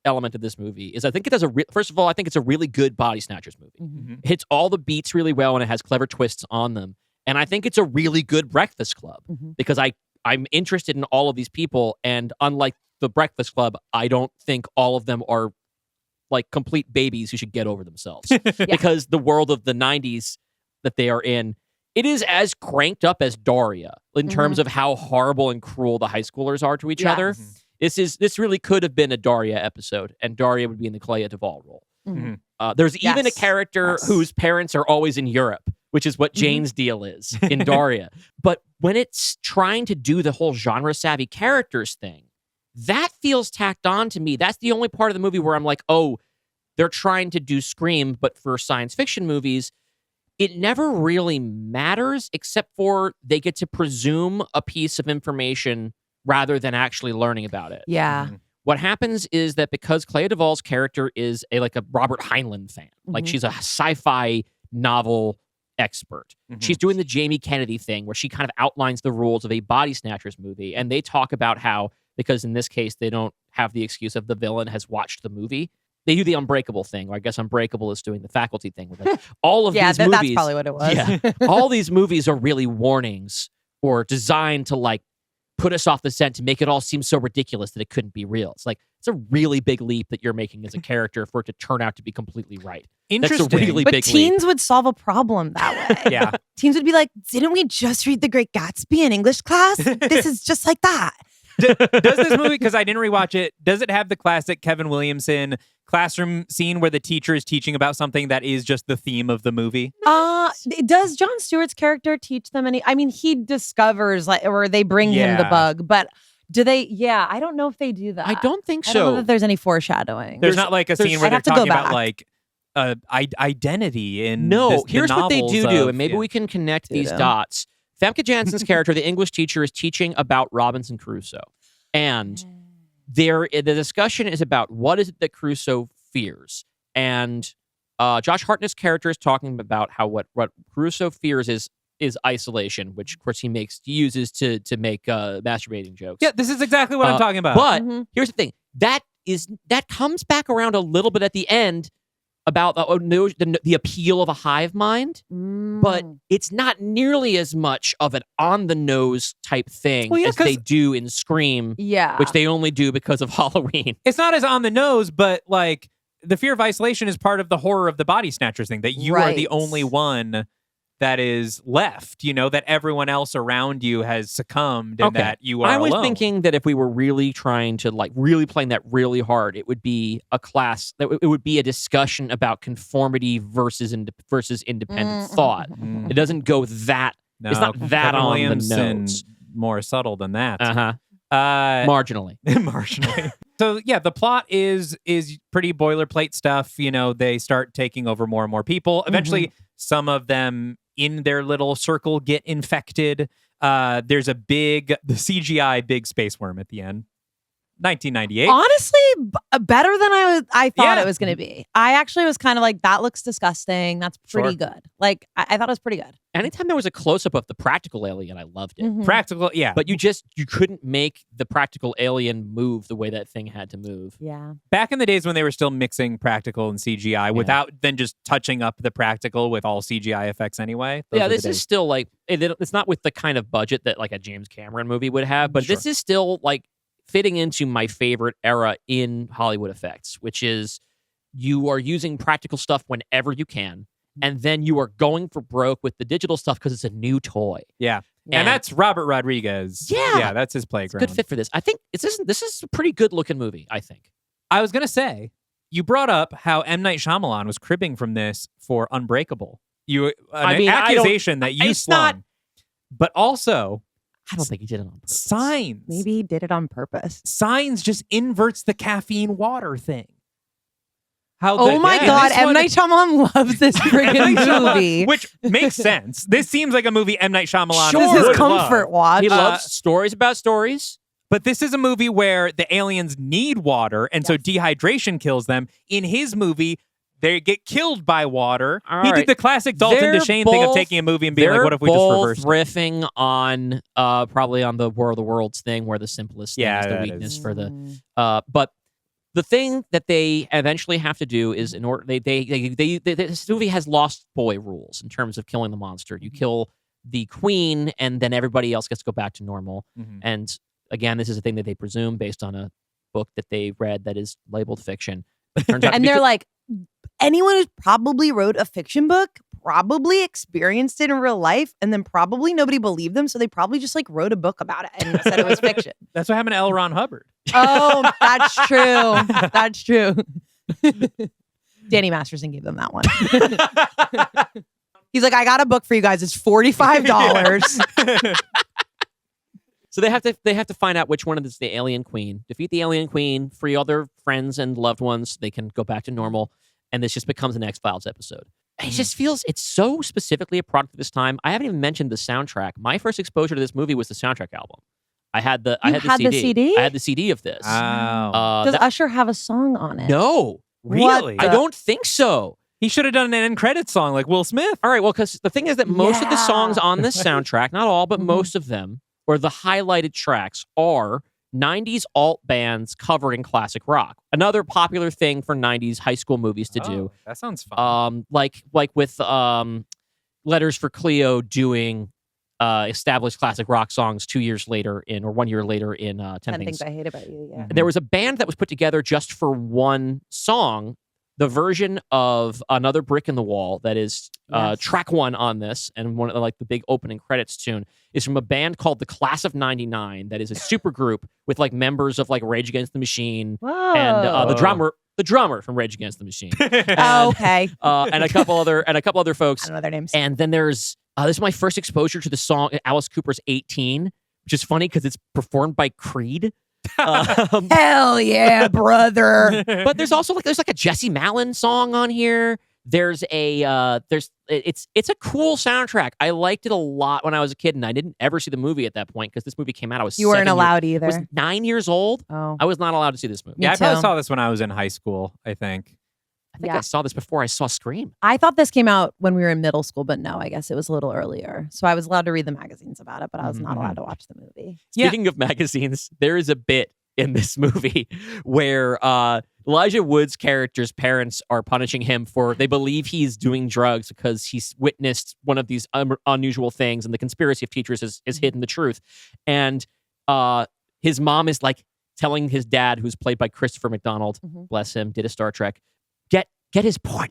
element of this movie is I think it does first of all, I think it's a really good Body Snatchers movie. mhm. It hits all the beats really well and it has clever twists on them. And I think it's a really good Breakfast Club Mhm. because I'm interested in all of these people, and unlike the Breakfast Club, I don't think all of them are like complete babies who should get over themselves. Because the world of the 90s that they are in, it is as cranked up as Daria in terms of how horrible and cruel the high schoolers are to each other. This really could have been a Daria episode, and Daria would be in the Clea Duvall role. Mhm. There's even a Yes. character Yes. whose parents are always in Europe, which is what Jane's deal is in Daria. But when it's trying to do the whole genre savvy characters thing, that feels tacked on to me. That's the only part of the movie where I'm like, oh, they're trying to do Scream, but for science fiction movies, it never really matters except for they get to presume a piece of information rather than actually learning about it. Yeah. What happens is that because Clea Duvall's character is a Robert Heinlein fan, like Mhm. she's a sci-fi novel expert. She's doing the Jamie Kennedy thing where she kind of outlines the rules of a Body Snatchers movie, and they talk about how, because in this case they don't have the excuse of the villain has watched the movie, they do the Unbreakable thing, or I guess Unbreakable is doing the Faculty thing with like all of Yeah, these movies. that's probably what it was. Yeah, all these movies are really warnings or designed to like put us off the scent to make it all seem so ridiculous that it couldn't be real. It's like it's a really big leap that you're making as a character for it to turn out to be completely right. Interesting. That's a really But big leap. teens would solve a problem that way. Yeah. Teens would be like, didn't we just read The Great Gatsby in English class? This is just like that. Does this movie, because I didn't rewatch it, does it have the classic Kevin Williamson classroom scene where the teacher is teaching about something that is just the theme of the movie? Does Jon Stewart's character teach them any? I mean, he discovers or they bring him the Yeah. bug, but do they? Yeah, I don't know if they do that. I don't think I don't know so. that there's any foreshadowing. There's not like a scene where I'd they're have to go talking about back. like identity in No, the here's what they novels do, of- and maybe yeah. we can connect these Ditto. dots. Famke Janssen's character, the English teacher, is teaching about Robinson Crusoe. And the discussion is about what is it that Crusoe fears. And Josh Hartnett's character is talking about how what Crusoe fears is isolation, which of course he uses to make masturbating jokes. Yeah, this is exactly what I'm talking about. But Mhm. here's the thing: that comes back around a little bit at the end about the appeal of a hive mind, but it's not nearly as much of an on the nose type thing Well, yeah, as they 'cause- do in Scream, yeah, which they only do because of Halloween. it's not as on the nose, but like the fear of isolation is part of the horror of the Body Snatchers thing, that you are the Right. only one that is left, that everyone else around you has succumbed and Okay. that you are I was alone. thinking that if we were really trying to really playing that really hard, it would be a class that it would be a discussion about conformity versus independent thought. Mm. It doesn't go that. No, it's not that Kevin on Williamson, the nose. more subtle than that. Uh-huh. Marginally. Marginally. So yeah, the plot is pretty boilerplate stuff. They start taking over more and more people. Eventually, some of them in their little circle get infected. There's the CGI big space worm at the end. 1998. Honestly, better than I thought Yeah. it was going to be. I actually was kind of like, that looks disgusting. That's pretty Sure. good. Like, I thought it was pretty good. Anytime there was a close-up of the practical alien, I loved it. Mhm. Practical, yeah. But you couldn't make the practical alien move the way that thing had to move. Yeah. Back in the days when they were still mixing practical and CGI without then just touching up the practical with all CGI effects anyway. Those Yeah, were the this is days. still like, it's not with the kind of budget that like a James Cameron movie would have, but this is still like fitting into my favorite era in Hollywood effects, which is you are using practical stuff whenever you can, and then you are going for broke with the digital stuff because it's a new toy. Yeah. Yeah. And that's Robert Rodriguez. Yeah. Yeah, that's his playground. Good fit for this. I think this is a pretty good looking movie, I think. I was going to say, you brought up how M. Night Shyamalan was cribbing from this for Unbreakable. Accusation that you it's not- slung. But also, I don't think he did it on purpose. Signs. Maybe he did it on purpose. Signs just inverts the caffeine water thing. How Oh my God, this M. one- Night Shyamalan loves this M. friggin' Night Shyamalan, movie. which makes sense. This seems like a movie M. Night Shyamalan This would is comfort love. watch. He loves stories about stories. But this is a movie where the aliens need water, and so dehydration kills them. In his movie, they get killed by water. All he right. did the classic Dalton They're DeShane thing of both- taking a movie and being like, They're what if we just both reversed it? riffing on probably on the War of the Worlds thing, where the simplest thing Yeah, is the that weakness is. for the. But the thing that they eventually have to do is in order this movie has Lost Boy rules in terms of killing the monster. You kill the queen, and then everybody else gets to go back to normal. Mhm. And again, this is a thing that they presume based on a book that they read that is labeled fiction. But it turns out to And be they're co- like, anyone who's probably wrote a fiction book probably experienced it in real life, and then probably nobody believed them, so they probably just like wrote a book about it and said it was fiction. That's what happened to L. Ron Hubbard. Oh, that's true. That's true. Danny Masterson gave them that one. He's like, I got a book for you guys. It's $45. So they have to find out which one is the alien queen, defeat the alien queen, free all their friends and loved ones. So they can go back to normal, and this just becomes an X-Files episode. It just feels it's so specifically a product of this time. I haven't even mentioned the soundtrack. My first exposure to this movie was the soundtrack album. I had the had the CD? I had the CD of this. Wow. Does That- Usher have a song on it? no, Really? I don't think so. He should have done an end credit song like Will Smith. All right, well, because the thing is that most of the songs Yeah. on this soundtrack, not all, but Mhm. most of them, or the highlighted tracks, are 90s alt bands covering classic rock. Another popular thing for 90s high school movies to do. Oh, that sounds fun. Like with Letters for Cleo doing established classic rock songs 1 year later in 10 10 Things. Things I Hate About You. Yeah. There was a band that was put together just for one song. The version of Another Brick in the Wall that is Yes. track one on this, and one of the big opening credits tune is from a band called the Class of '99 that is a super group with members of Rage Against the Machine Whoa. and the drummer from Rage Against the Machine Oh, okay. and a couple other folks. I don't know their names. And then there's this is my first exposure to the song Alice Cooper's 18, which is funny because it's performed by Creed. Hell yeah, brother. But there's also there's a Jesse Malin song on here. There's it's a cool soundtrack. I liked it a lot when I was a kid, and I didn't ever see the movie at that point because this movie came out. I was You weren't 7 allowed I was either. 9 years old. Oh. I was not allowed to see this movie. Me Yeah, I probably too. saw this when I was in high school, I think. I think Yeah. I saw this before I saw Scream. I thought this came out when we were in middle school, but no, I guess it was a little earlier. So I was allowed to read the magazines about it, but I was not Mhm. allowed to watch the movie. Yeah. Speaking of magazines, there is a bit in this movie where Elijah Wood's character's parents are punishing him for they believe he's doing drugs because he's witnessed one of these unusual things, and the conspiracy of teachers has hidden the truth. And his mom is telling his dad, who's played by Christopher McDonald, Mhm. bless him, did a Star Trek, get his porn.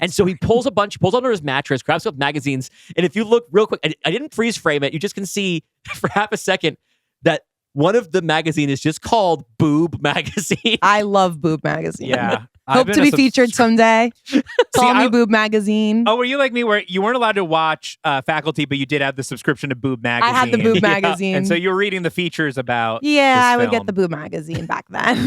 And so he pulls under his mattress, grabs up magazines, and if you look real quick, I didn't freeze frame it, you just can see for half a second that one of the magazine is just called Boob Magazine. I love Boob Magazine. Yeah. Hope to be featured someday. Call me Boob Magazine. Oh, were you like me where you weren't allowed to watch Faculty, but you did have the subscriction to Boob Magazine? I had the Boob Magazine. And so you were reading the features about I this would get film. the Boob Magazine back then.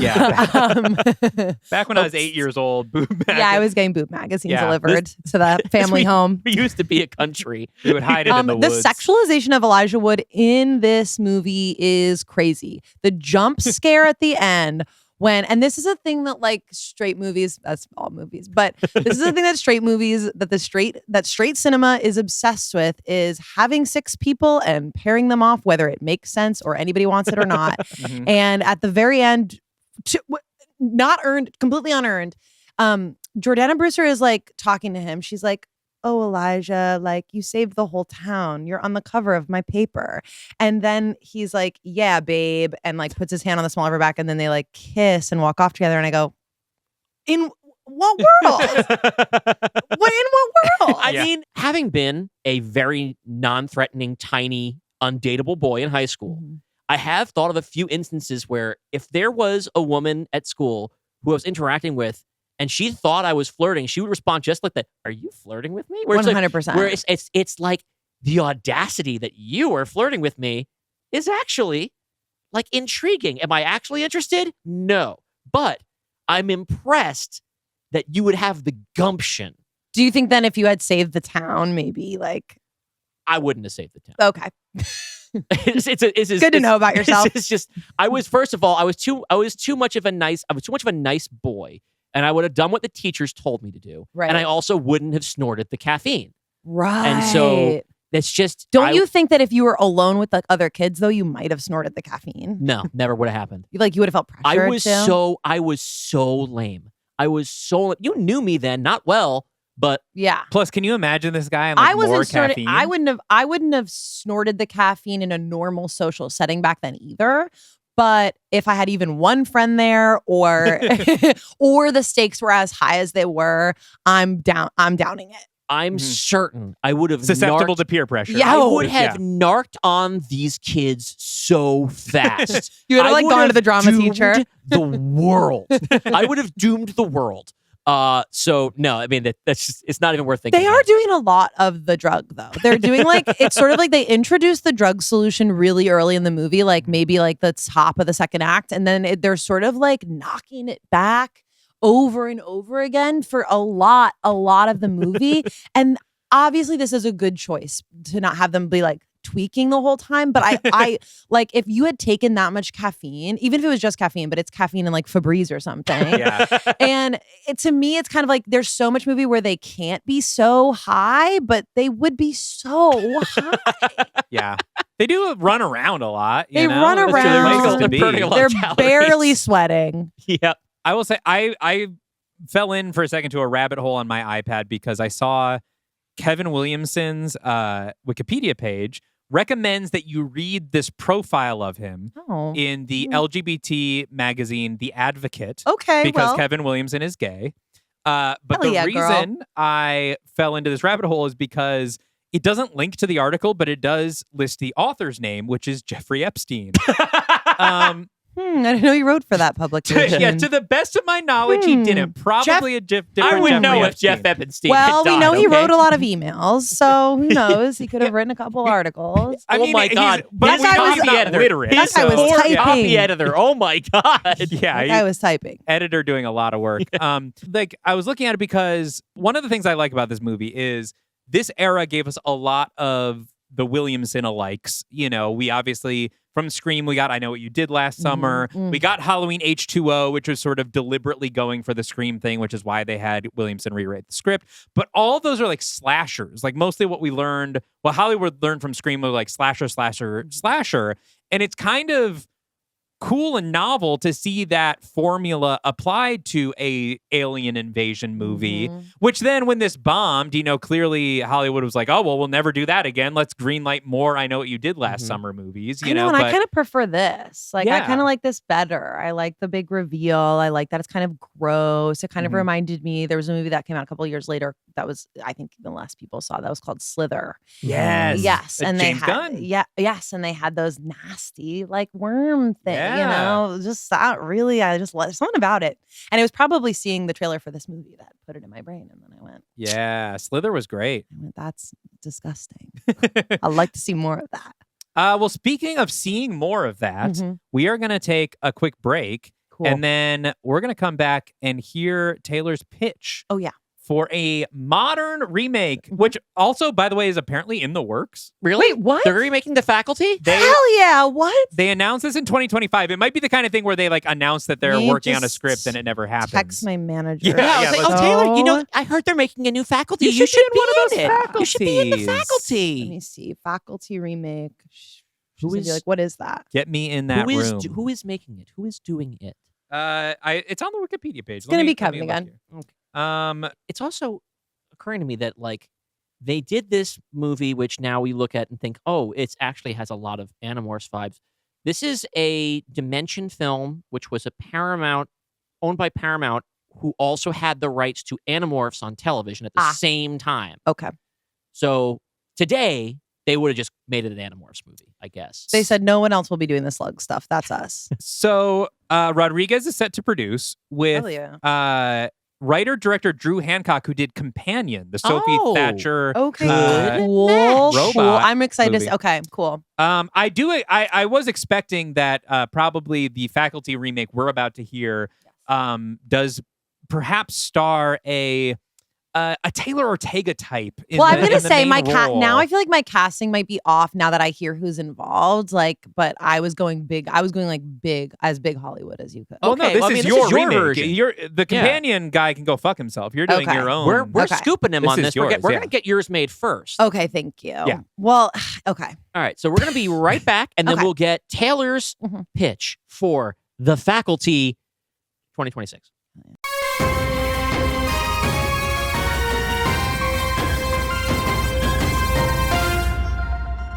Back when I was 8 years old, Boob Magazine. Yeah, I was getting Boob Magazine delivered to the family home. We used to be a country. We would hide it in the woods. The sexualization of Elijah Wood in this movie is crazy. The jump scare at the end and this is a thing that like straight movies, that's all movies, but this is a thing that straight movies, that straight cinema is obsessed with, is having 6 people and pairing them off, whether it makes sense or anybody wants it or not. And at the very end, not earned, completely unearned, Jordana Brewster is like talking to him. She's like, "Oh, Elijah, like you saved the whole town. You're on the cover of my paper." And then he's like, "Yeah, babe," and like puts his hand on the small of her back, and then they like kiss and walk off together. And I go, in what world? In what world? I mean, having been a very non-threatening, tiny, undateable boy in high school, I have thought of a few instances where if there was a woman at school who I was interacting with, and she thought I was flirting, she would respond just like that. "Are you flirting with me?" Where 100%. Where it's like the audacity that you are flirting with me is actually like intriguing. Am I actually interested? No. But I'm impressed that you would have the gumption. Do you think then if you had saved the town, maybe like I wouldn't have saved the town. Okay. It's good to know about yourself. It's just I was too much of a nice boy. And I would have done what the teachers told me to do. Right. And I also wouldn't have snorted the caffeine. Right. And so it's just... Don't you think that if you were alone with the other kids, though, you might have snorted the caffeine? No, never would have happened. You would have felt pressured I was so lame. You knew me then, not well, but... Yeah. Plus, can you imagine this guy and like more caffeine? I wouldn't have snorted the caffeine in a normal social setting back then either. But if I had even one friend there, or or the stakes were as high as they were, I'm downing it. I'm certain I would have susceptible to peer pressure. Yeah, I would have narked on these kids so fast. You would have like gone to the drama teacher. The world. I would have doomed the world. So no, I mean that's just, it's not even worth thinking. They are doing a lot of the drug though. They're doing like, it's sort of like they introduced the drug solution really early in the movie, like maybe like the top of the second act. And then they're sort of like knocking it back over and over again for a lot of the movie. And obviously this is a good choice to not have them be like tweaking the whole time. But I like if you had taken that much caffeine, even if it was just caffeine, but it's caffeine in like Febreze or something. Yeah. And to me, it's kind of like there's so much movie where they can't be so high, but they would be so high. Yeah. They do run around a lot. They know? run That's around. really nice to be. They're barely sweating. Yep. I will say I fell in for a second to a rabbit hole on my iPad because I saw Kevin Williamson's Wikipedia page recommends that you read this profile of him in the LGBT magazine, The Advocate. Okay, because Kevin Williamson is gay. But the reason I fell into this rabbit hole is because it doesn't link to the article, but it does list the author's name, which is Jeffrey Epstein. I didn't know you wrote for that publication. Yeah, to the best of my knowledge, he didn't. Probably a different I would Jeffrey know Epstein. if Jeff Epstein Well, had died, we know he okay? wrote a lot of emails, so who knows? He could have written a couple articles. Oh my God. But That guy was he's not literate. That guy was Poor typing. copy editor. Oh my God. Yeah, That guy was typing. editor doing a lot of work. Like I was looking at it because one of the things I like about this movie is this era gave us a lot of the Williamson alikes. You know, we obviously from Scream we got I Know What You Did Last Summer. We got Halloween H2O, which was sort of deliberately going for the Scream thing, which is why they had Williamson rewrite the script. But all of those are like slashers. Like mostly what we learned, what Hollywood learned from Scream was like slasher. And it's kind of cool and novel to see that formula applied to a alien invasion movie, which then when this bombed, you know, clearly Hollywood was like, oh, well, we'll never do that again. Let's greenlight more I Know What You Did Last Summer movies. You know, and but I kind of prefer this. Like, I kind of like this better. I like the big reveal. I like that it's kind of gross. It kind of reminded me, there was a movie that came out a couple of years later that was, I think the last people saw, that was called Slither. Yes. Yes. And they James had, Gunn. yes. And they had those nasty like worm thing, Yeah. just that really, there's something about it. And it was probably seeing the trailer for this movie that put it in my brain. And then I went, Yeah, Slither was great. that's disgusting. I'd like to see more of that. Well, speaking of seeing more of that, we are going to take a quick break. Cool. And then we're going to come back and hear Taylor's pitch. Oh, yeah. For a modern remake, which also, by the way, is apparently in the works. Really? Wait, what? They're remaking The Faculty? Hell yeah. What? They announced this in 2025. It might be the kind of thing where they like announce that they're You working on a just script and it never happens. Text my manager. Yeah, I was like, let's- Taylor, you know, I heard they're making a new Faculty. You should be in one of be those in it. You should be in The faculties. Let Faculty. me see. Faculty remake. Who Who is- is like, what is that? Get me in that room. Who is making it? Who is doing it? It's on the Wikipedia page. It's gonna be Kevin again. It's also occurring to me that like they did this movie, which now we look at and think, oh, it actually has a lot of Animorphs vibes. This is a Dimension film, which was a Paramount, owned by Paramount, who also had the rights to Animorphs on television at the same time. Okay. So today they would have just made it an Animorphs movie, I guess. They said no one else will be doing the slug stuff. That's us. So Rodriguez is set to produce with Hell yeah. writer-director Drew Hancock, who did Companion, the Sophie Oh, Thatcher. Okay. Good Cool. match. Cool. I'm excited. Movie. Okay. Cool. I was expecting that probably the Faculty remake we're about to hear does perhaps star a Taylor Ortega type. I'm gonna say my now I feel like my casting might be off now that I hear who's involved. Like, but I was going big. I was going like big Hollywood as you could. Well, no, Okay, this well, I is mean, your this is your remake. version. The Companion guy can go fuck himself. You're doing Okay. your own. We're Okay. scooping him This on is this. yours, We're yeah. gonna get yours made first. Okay. Thank you. Yeah. Well. Okay. All right, so we're going to be right back, and then Okay. we'll get Taylor's Mhm. pitch for The Faculty 2026.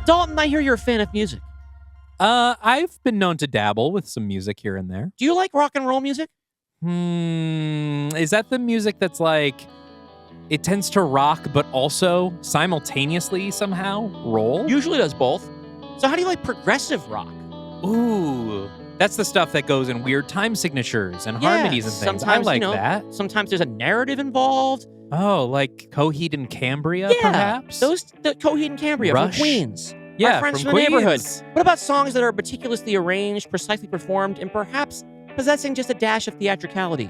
Dalton, I hear you're a fan of music. I've been known to dabble with some music here and there. Do you like rock and roll music? Is that the music that's like it tends to rock but also simultaneously somehow roll? Usually does both. So how do you like progressive rock? Ooh, that's the stuff that goes in weird time signatures and Yeah, harmonies and things. sometimes, I like you know, that. Sometimes there's a narrative involved. Oh, like Coheed and Cambria, Yeah, perhaps? the Coheed and Cambria Rush. from Queens. yeah, Our friends from from the neighborhood. Queens. What about songs that are meticulously arranged, precisely performed, and perhaps possessing just a dash of theatricality?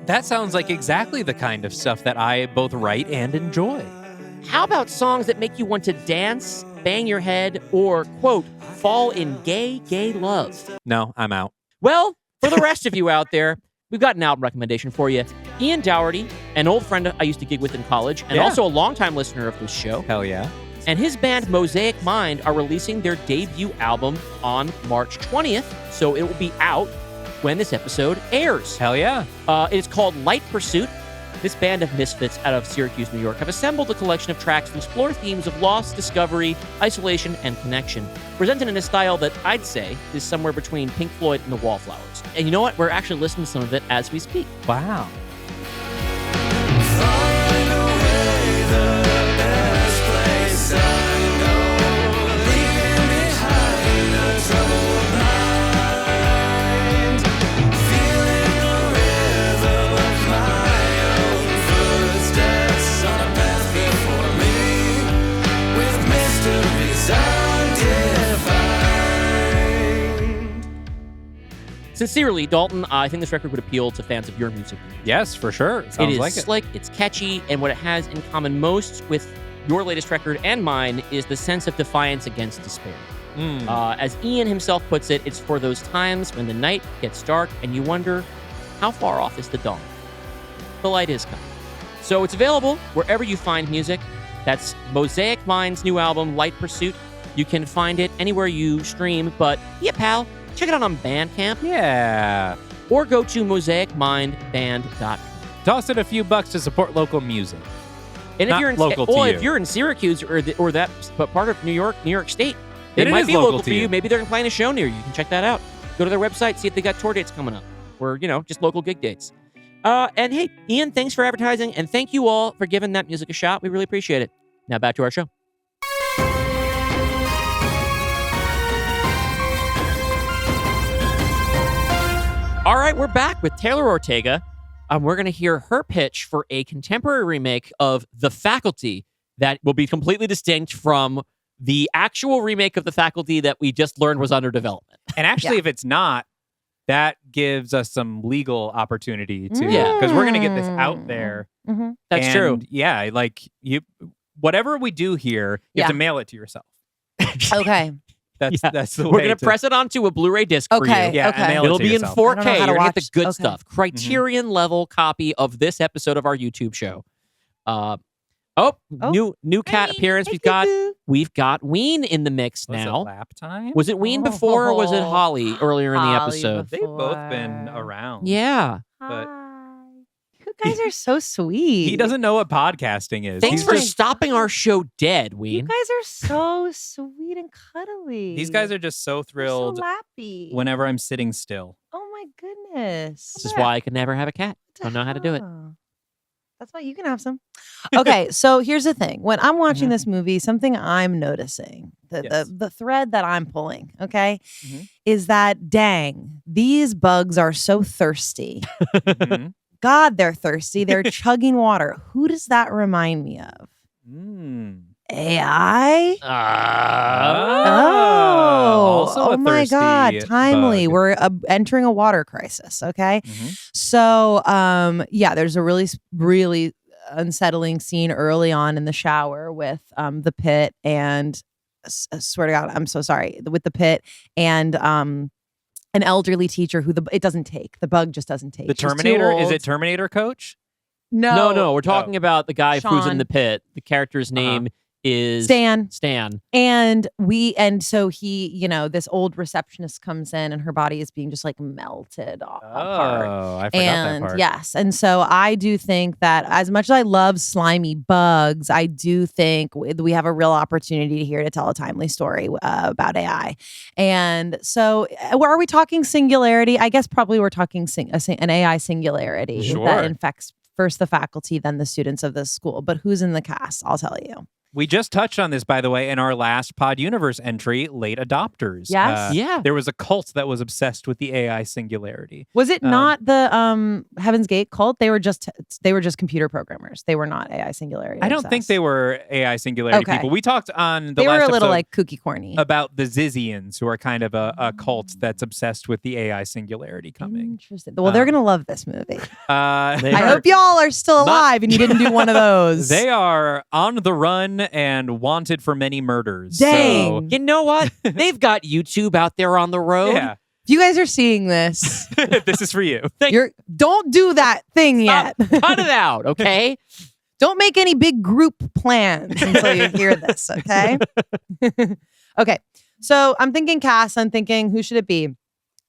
That sounds like exactly the kind of stuff that I both write and enjoy. How about songs that make you want to dance, bang your head, or, quote, fall in gay, gay love? No, I'm out. Well, for the rest of you out there, we've got an album recommendation for you. Ian Dougherty, an old friend I used to gig with in college, and Yeah. also a longtime listener of this show, Hell yeah. and his band Mosaic Mind are releasing their debut album on March 20th, so it will be out when this episode airs. Hell yeah. It's called Light Pursuit. This band of misfits out of Syracuse, New York, have assembled a collection of tracks to explore themes of loss, discovery, isolation, and connection, presented in a style that I'd say is somewhere between Pink Floyd and the Wallflowers. And you know what? We're actually listening to some of it as we speak. Wow. Sincerely, Dalton, I think this record would appeal to fans of your music. Yes, for sure. It Sounds is like it. slick, it's catchy, and what it has in common most with your latest record and mine is the sense of defiance against despair. As Ian himself puts it, it's for those times when the night gets dark and you wonder, how far off is the dawn? The light is coming. So it's available wherever you find music. That's Mosaic Mind's new album, Light Pursuit. You can find it anywhere you stream, but yeah, pal, check it out on Bandcamp Yeah. or go to mosaicmindband.com. Toss in a few bucks to support local music. And Not if you're in local to you. if you're in Syracuse or that part of New York State, It it might is be local local to for you. you. Maybe they're playing a show near you. You can check that out. Go to their website, see if they got tour dates coming up, or just local gig dates. And hey, Ian, thanks for advertising, and thank you all for giving that music a shot. We really appreciate it. Now back to our show. All right, we're back with Taylor Ortega. We're going to hear her pitch for a contemporary remake of The Faculty that will be completely distinct from the actual remake of The Faculty that we just learned was under development. And actually, if it's not, that gives us some legal opportunity too. Yeah. Because we're going to get this out there. Mm-hmm. That's true. Yeah, like whatever we do here, you have to mail it to yourself. Okay. That's the way. We're going to press it onto a Bluray disc for you. Yeah, and mail It'll it to be in yourself. 4K. I don't know how to You're going to get the watch- good okay. stuff. Criterion level copy of this episode of our YouTube show. New cat appearance. We've got Ween in the mix Was now. it lap time? Was it Ween before or was it Holly earlier in the Holly episode? They've both been around. Yeah. But You guys are so sweet. he doesn't know what podcasting is. Thanks He's for just- stopping our show dead, You Ween. guys are so sweet and cuddly. These guys are just so You're thrilled so lappy. whenever I'm sitting still. Oh my goodness. This is why I could never have a cat. Don't know how to do it. That's why you can have some. Okay, so here's the thing. When I'm watching Mhm. this movie, something I'm noticing, Yes. the thread that I'm pulling, okay, Mhm. is that dang, these bugs are so thirsty. Mhm. God, they're thirsty. They're chugging water. Who does that remind me of? Mm. AI? Also a oh my God. thirsty Timely. bug. We're entering a water crisis. Okay. Mhm. So, yeah, there's a really unsettling scene early on in the shower with the Pitt and I swear to God, I'm so sorry, with the Pitt and an elderly teacher who it doesn't take. The bug just doesn't take. The She's too Terminator? Is old. it Terminator Coach? No. We're talking about the guy who's in Sean. the pit. The character's name is Stan. Stan. And so he, this old receptionist comes in and her body is being just like melted apart. Oh, I forgot And that part. yes. And so I do think that as much as I love slimy bugs, I do think we have a real opportunity here to tell a timely story about AI. And so are we talking singularity? I guess probably we're talking an AI singularity Sure. that infects first the faculty, then the students of this school. But who's in the cast? I'll tell you. We just touched on this, by the way, in our last Pod Universe entry, Late Adopters. Yes. Yeah. There was a cult that was obsessed with the AI singularity. Was it not the Heaven's Gate cult? They were just computer programmers. They were not AI singularity. I don't think obsessed. they were AI singularity Okay. people. We talked on the They last were a little episode like kooky corny. about the Zizians, who are kind of a cult that's obsessed with the AI singularity coming. Interesting. Well, they're gonna love this movie. They I are. hope y'all are still alive and you didn't do one of those. They are on the run and wanted for many murders. Dang. You know what? They've got YouTube out there on the So, road. yeah. If you guys are seeing this, This is for you. don't do that thing yet. Cut it out, okay? Don't make any big group plans until you hear this, okay? Okay. So I'm thinking cast, I'm thinking who should it be?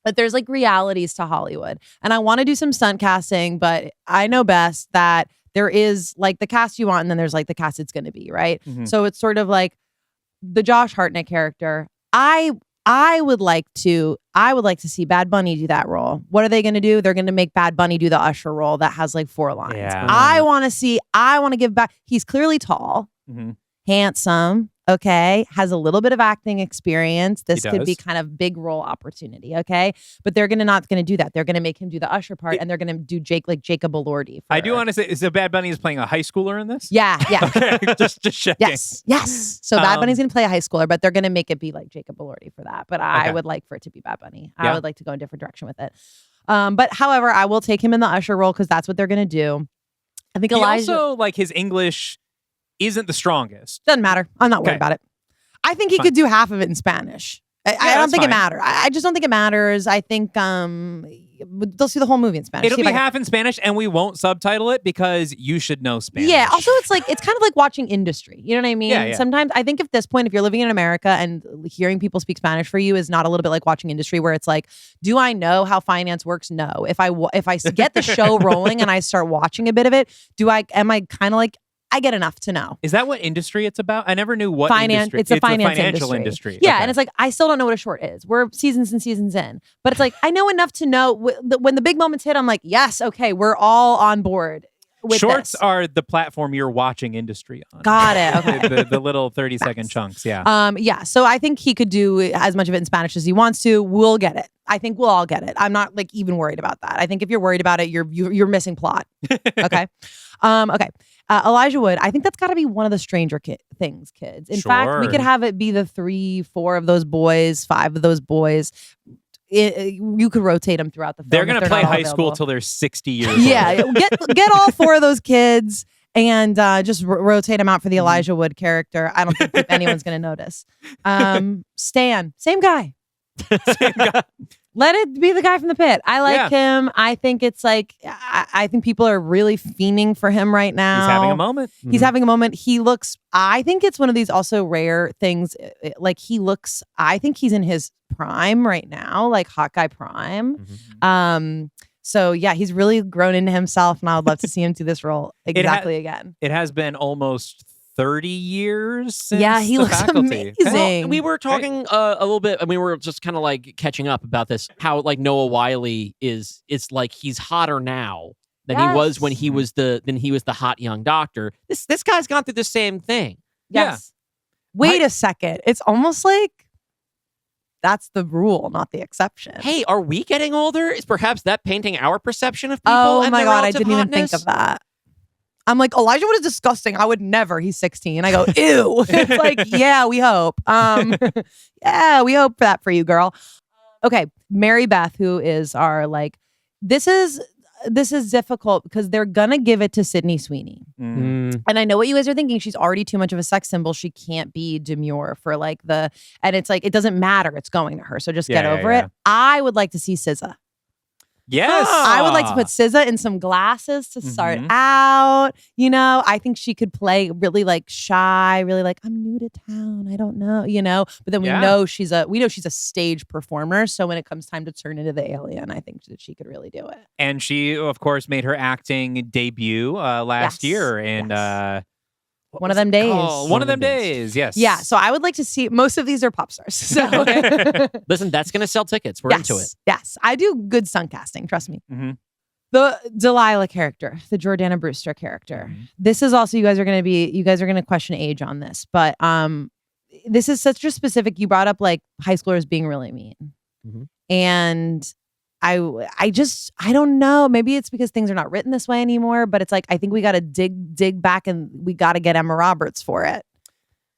But there's like realities to Hollywood. And I want to do some stunt casting, but I know best that there is like the cast you want, and then there's like the cast it's going to be, right? Mhm. So it's sort of like the Josh Hartnett character. I would like to see Bad Bunny do that role. What are they going to do? They're going to make Bad Bunny do the Usher role that has like 4 lines. Yeah. I want to give back. He's clearly tall, Mhm. handsome, okay, has a little bit of acting experience. This He could be does. kind of big role opportunity, okay? But they're not going to do that. They're going to make him do the Usher part, and they're going to do Jacob Elordi. I do want to say, so Bad Bunny is playing a high schooler in this? Yeah. Okay, just checking. Yes. So Bad Bunny's Um, going to play a high schooler, but they're going to make it be like Jacob Elordi for that. But I Okay. would like for it to be Bad Bunny. Yeah. I would like to go in a different direction with it. But however, I will take him in the Usher role because that's what they're going to do. I think He Elijah also, like, his English isn't the strongest. doesn't matter. I'm not worried Okay. about it. I think he Fine. could do half of it in Spanish. I Yeah, don't that's think it fine. matters. I just don't think it matters. I think they'll see the whole movie in Spanish. It'll See be if I can- half in Spanish, and we won't subtitle it because you should know Spanish. Yeah. Also, it's kind of like watching Industry. You know what I mean? Yeah. Sometimes I think at this point, if you're living in America and hearing people speak Spanish for you is not a little bit like watching Industry, where it's like, do I know how finance works? No. If I get the show rolling and I start watching a bit of it, am I kind of like I get enough to know. Is that what industry it's about? I never knew what industry. It's a finance financial industry. Yeah, Okay. and it's like, I still don't know what a short is. We're seasons and seasons in. But it's like, I know enough to know when the big moments hit, I'm like, yes, okay, we're all on board with Shorts this. are the platform you're watching industry on. Got it. Okay. the little 30-second chunks, yeah. Yeah, so I think he could do as much of it in Spanish as he wants to. We'll get it. I think we'll all get it. I'm not like even worried about that. I think if you're worried about it, you're missing plot. Okay. Okay. Elijah Wood, I think that's got to be one of the Stranger Things kids. In fact, we could have it be the 3, 4 of those boys, 5 of those boys. You could rotate them throughout the film. They're going to play high school available. till they're 60 years old. Yeah, get all 4 of those kids and just rotate them out for the Elijah Wood character. I don't think anyone's going to notice. Stan, same guy. Same guy. Let it be the guy from the Pit. I like him. I think it's like, I think people are really fiending for him right now. He's having a moment. He's having a moment. He looks, I think it's one of these also rare things. Like I think he's in his prime right now, like hot guy prime. So yeah, he's really grown into himself and I would love to see him do this role again. It has been almost 30 years since he the looks faculty. amazing. Well, we were talking a little bit, and we were just kind of like catching up about this. How like Noah Wyle it's like he's hotter now than he was when he was the hot young doctor. This guy's gone through the same thing. Yes. Yeah. Wait a second. It's almost like that's the rule, not the exception. Hey, are we getting older? Is perhaps that painting our perception of people? Oh and my their God, I relative didn't even hotness? think of that. I'm like, Elijah Wood is disgusting. I would never. He's 16. I go, ew. It's like, yeah, we hope. Yeah, we hope for that for you, girl. Okay, Mary Beth, who is our like, this is difficult because they're gonna give it to Sydney Sweeney. And I know what you guys are thinking. She's already too much of a sex symbol. She can't be demure for like and it's like, it doesn't matter. It's going to her. So just get over it. I would like to see SZA. Yes. I would like to put SZA in some glasses to start out. You know, I think she could play really like shy, really like, I'm new to town. I don't know, you know, but then we know she's a stage performer. So when it comes time to turn into the alien, I think that she could really do it. And she, of course, made her acting debut last year in One of Them Days. One of Them Days, yes. Yeah, so I would like to see, most of these are pop stars. So Listen, that's going to sell tickets. We're into it. Yes, I do good stunt casting, trust me. The Delilah character, the Jordana Brewster character. This is also, you guys are going to question age on this, but this is such a specific, you brought up like high schoolers being really mean. And I don't know. Maybe it's because things are not written this way anymore, but it's like, I think we got to dig back and we got to get Emma Roberts for it.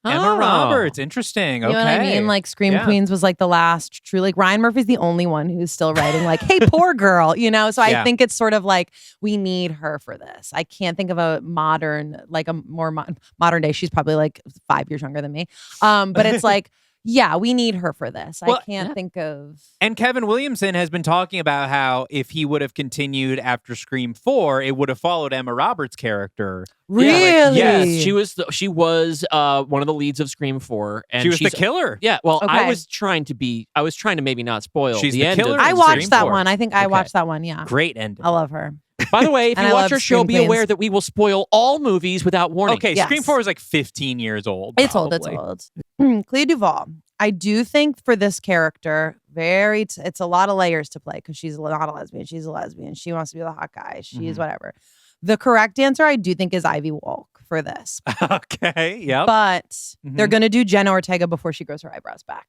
Emma Roberts, interesting. You know what I mean? Like Scream Queens was like the last true, like Ryan Murphy's the only one who's still writing like, hey, poor girl, you know? So I think it's sort of like, we need her for this. I can't think of a modern, like a more modern day. She's probably like 5 years younger than me. But it's like, yeah, we need her for this. I can't think of. And Kevin Williamson has been talking about how if he would have continued after Scream 4, it would have followed Emma Roberts' character. Really? Yes, she was one of the leads of Scream 4, and she was the killer. Yeah, well, I was trying to maybe not spoil She's the the end. killer Of I watched Scream that 4. one. I think I watched that one. Yeah, great ending. I love her. By the way, if And you I watch love our show, Scream be Queens. aware that we will spoil all movies without warning. Okay, Yes. Scream 4 is like 15 years old. It's old. It's old. Clea Duvall. I do think for this character, it's a lot of layers to play because she's not a lesbian. She's a lesbian. She wants to be the hot guy. She's whatever. The correct answer, I do think, is Ivy Walk for this. Okay, yep. But they're going to do Jenna Ortega before she grows her eyebrows back.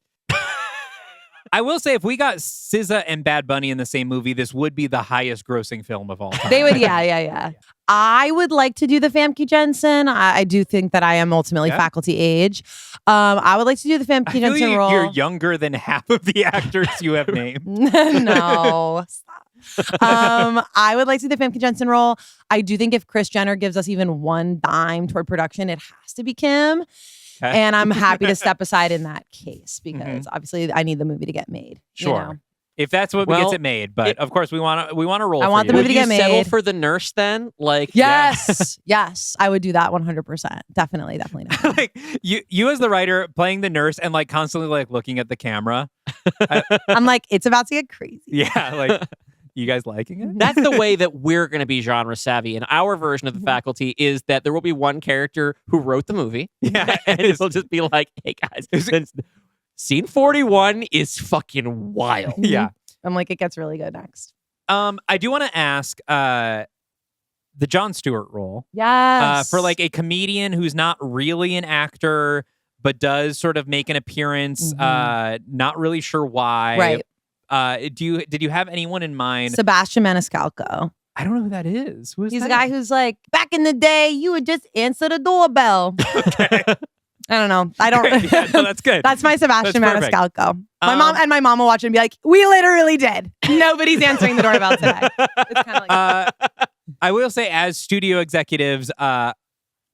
I will say, if we got SZA and Bad Bunny in the same movie, this would be the highest grossing film of all time. They would, yeah. I would like to do the Famke Jensen. I do think that I am ultimately faculty age. I would like to do the Famke Jensen role. You're younger than half of the actors you have named. No. Stop. I would like to do the Famke Jensen role. I do think if Kris Jenner gives us even one dime toward production, it has to be Kim. Okay. And I'm happy to step aside in that case because obviously I need the movie to get made. Sure. You know? If that's what gets it made, but of course we want to roll. I want the Would movie to you get made. settle for the nurse then? Like yes, yes, I would do that 100%. Definitely. Like you as the writer playing the nurse and like constantly like looking at the camera. I'm like, it's about to get crazy. Yeah, like You guys liking it? That's the way that we're going to be genre savvy. And our version of the faculty is that there will be one character who wrote the movie. Yeah. And it'll just be like, hey, guys, scene 41 is fucking wild. Yeah. I'm like, it gets really good next. I do want to ask the Jon Stewart role. Yes. For like a comedian who's not really an actor, but does sort of make an appearance. Not really sure why. Right. Did you have anyone in mind? Sebastian Maniscalco. I don't know who that is. Who is He's that? a guy who's like, back in the day, you would just answer the doorbell. Okay. I don't know. I don't. Yeah, no, that's good. That's my Sebastian That's perfect. Maniscalco. My mom will watch it and be like, we literally did. Nobody's answering the doorbell today. It's kind of like I will say, as studio executives,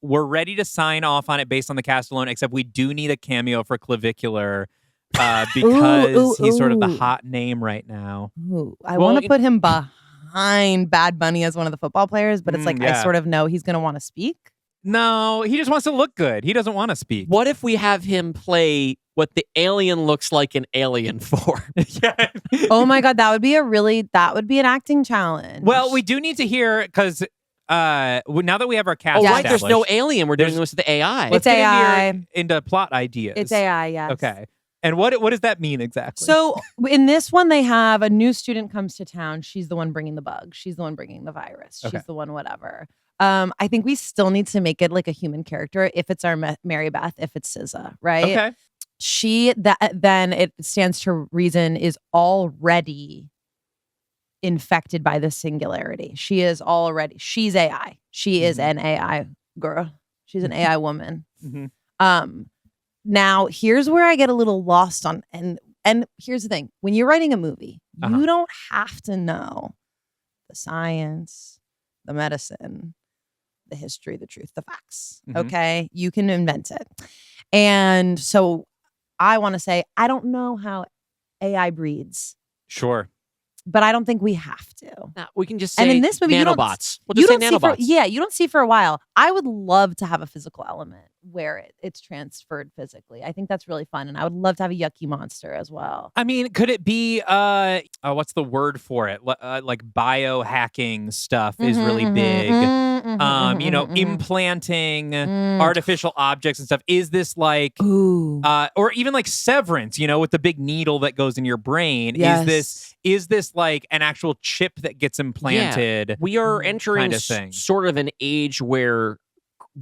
we're ready to sign off on it based on the cast alone, except we do need a cameo for Clavicular because he's sort of the hot name right now. I want to put him behind Bad Bunny as one of the football players, but it's like, I sort of know he's going to want to speak. No, he just wants to look good. He doesn't want to speak. What if we have him play what the alien looks like an alien for? Yeah. Oh my God, that would be an acting challenge. Well, we do need to hear, because now that we have our cast Right, there's no established, alien. We're doing this with the AI. let's It's get AI. into plot ideas. It's AI, yes. Okay. And what does that mean exactly? So in this one, they have a new student comes to town. She's the one bringing the bug. She's the one bringing the virus. Okay. She's the one whatever. I think we still need to make it like a human character. If it's our Mary Beth, if it's SZA, right? Okay. Then it stands to reason is already infected by the singularity. She's AI. She is an AI girl. She's an AI woman. Now here's where I get a little lost on, and here's the thing. When you're writing a movie, you don't have to know the science, the medicine, the history, the truth, the facts. Okay. You can invent it. And so I want to say, I don't know how AI breeds. Sure. But I don't think we have to. No, we can just say and in this movie, nanobots. We'll just say nanobots. You don't see for a while. I would love to have a physical element where it's transferred physically. I think that's really fun. And I would love to have a yucky monster as well. I mean, could it be, what's the word for it? Like biohacking stuff is really big. Implanting artificial objects and stuff. Is this like, or even like Severance, with the big needle that goes in your brain? Yes. Is this like an actual chip that gets implanted? Yeah. We are entering sort of an age where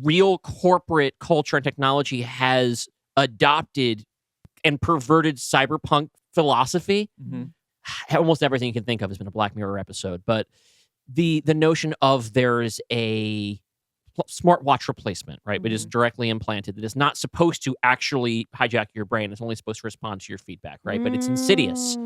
real corporate culture and technology has adopted and perverted cyberpunk philosophy. Almost everything you can think of has been a Black Mirror episode, but the notion of there's a smartwatch replacement, right? But is directly implanted that is not supposed to actually hijack your brain. It's only supposed to respond to your feedback, right? But it's insidious.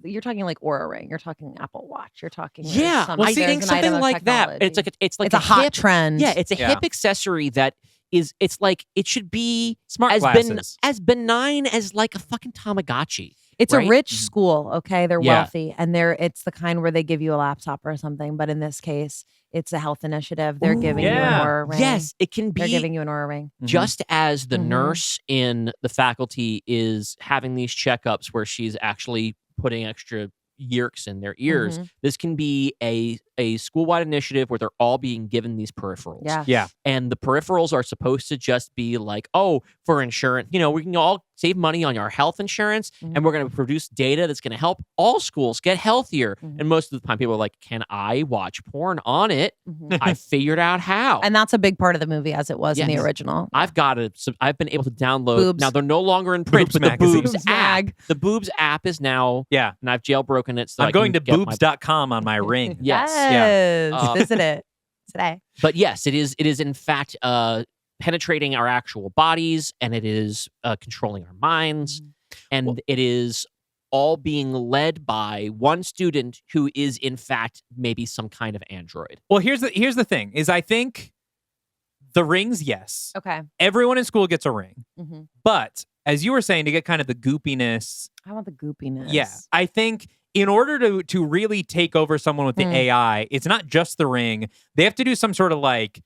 You're talking like Oura Ring. You're talking Apple Watch. You're talking I think something like that. It's like a hot trend. Yeah, it's a hip accessory that is. It's like it should be smart glasses. as benign as like a fucking Tamagotchi. It's right? a rich school, okay? They're wealthy, and it's the kind where they give you a laptop or something. But in this case, it's a health initiative. They're giving you an Oura Ring. Yes, it can be. They're giving you an Oura Ring. Just as the nurse in the faculty is having these checkups where she's actually putting extra yerks in their ears. This can be a school-wide initiative where they're all being given these peripherals. Yeah. And the peripherals are supposed to just be like, oh, for insurance, we can all save money on our health insurance, and we're going to produce data that's going to help all schools get healthier. And most of the time people are like, can I watch porn on it? I figured out how. And that's a big part of the movie as it was in the original. I've been able to download. Boobs. Now they're no longer in print, but the magazines. Boobs app. The Boobs app is now, and I've jailbroken it. So I'm going to boobs.com on my ring. Yes. Visit it today. But yes, it is in fact penetrating our actual bodies, and it is controlling our minds, and it is all being led by one student who is in fact maybe some kind of android. Well, here's the thing is I think the rings, yes. Okay. Everyone in school gets a ring. But as you were saying, to get kind of the goopiness. I want the goopiness. Yeah. I think in order to really take over someone with the AI, it's not just the ring. They have to do some sort of like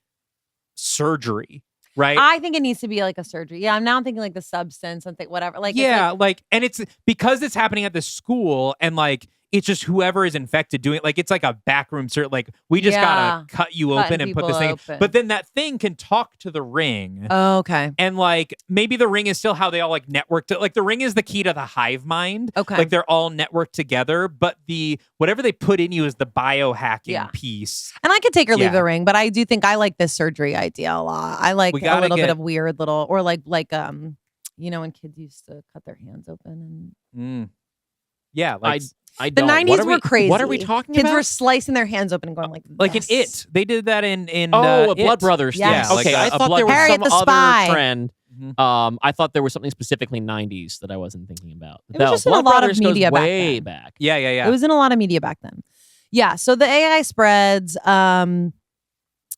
surgery, right? I think it needs to be like a surgery. Yeah, I'm now thinking like the substance and whatever. Like and it's because it's happening at the school, and like It's just whoever is infected doing it. Like, it's like a backroom like we just gotta cut you open and put this thing. But then that thing can talk to the ring. Oh, okay. And like maybe the ring is still how they all like networked it. Like the ring is the key to the hive mind. Okay. Like they're all networked together, but whatever they put in you is the biohacking piece. And I could take or leave the ring, but I do think I like this surgery idea a lot. I like a little bit of weird little, or like you know, when kids used to cut their hands open and yeah, like I the don't. 90s were crazy. What are we talking Kids about? were slicing their hands open and going like this. Like in It. They did that in Blood Brothers. Yes. Yeah. Okay, like I thought there was Harriet some the other Spy. trend. I thought there was something specifically 90s that I wasn't thinking about. It was just in a Blood lot of Brothers goes media back way then. back. Yeah. It was in a lot of media back then. Yeah, so the AI spreads, and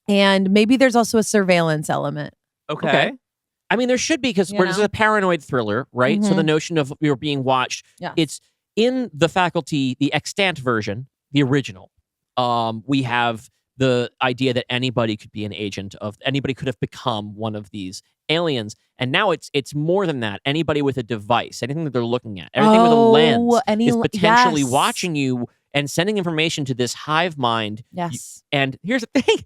maybe there's also a surveillance element. Okay. I mean, there should be, because this is a paranoid thriller, right? So the notion of you're being watched, it's in the Faculty, the extant version, the original. We have the idea that anybody could be an agent anybody could have become one of these aliens. And now it's more than that. Anybody with a device, anything that they're looking at, everything with a lens is potentially watching you and sending information to this hive mind. Yes. And here's the thing.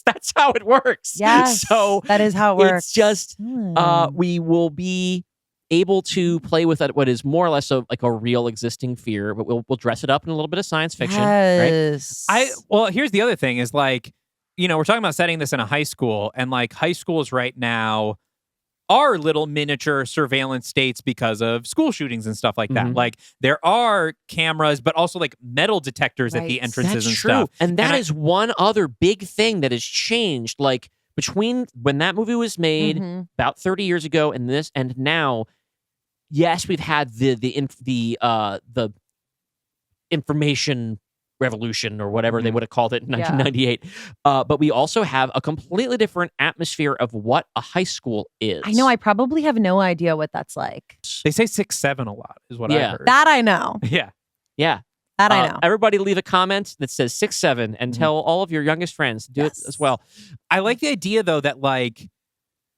That's how it works. Yes. So that is how it works. It's just we will be able to play with what is more or less like a real existing fear, but we'll dress it up in a little bit of science fiction. Yes. Right? Well, here's the other thing is like, you know, we're talking about setting this in a high school, and like high schools right now are little miniature surveillance states because of school shootings and stuff like that. Like there are cameras, but also like metal detectors at the entrances and stuff. And that is one other big thing that has changed. Like between when that movie was made about 30 years ago and this and now, yes, we've had the information revolution or whatever they would have called it in 1998. But we also have a completely different atmosphere of what a high school is. I know. I probably have no idea what that's like. They say 6'7" a lot is what I heard. That I know. Yeah. That I know. Everybody leave a comment that says 6'7" and tell all of your youngest friends to do it as well. I like the idea though that like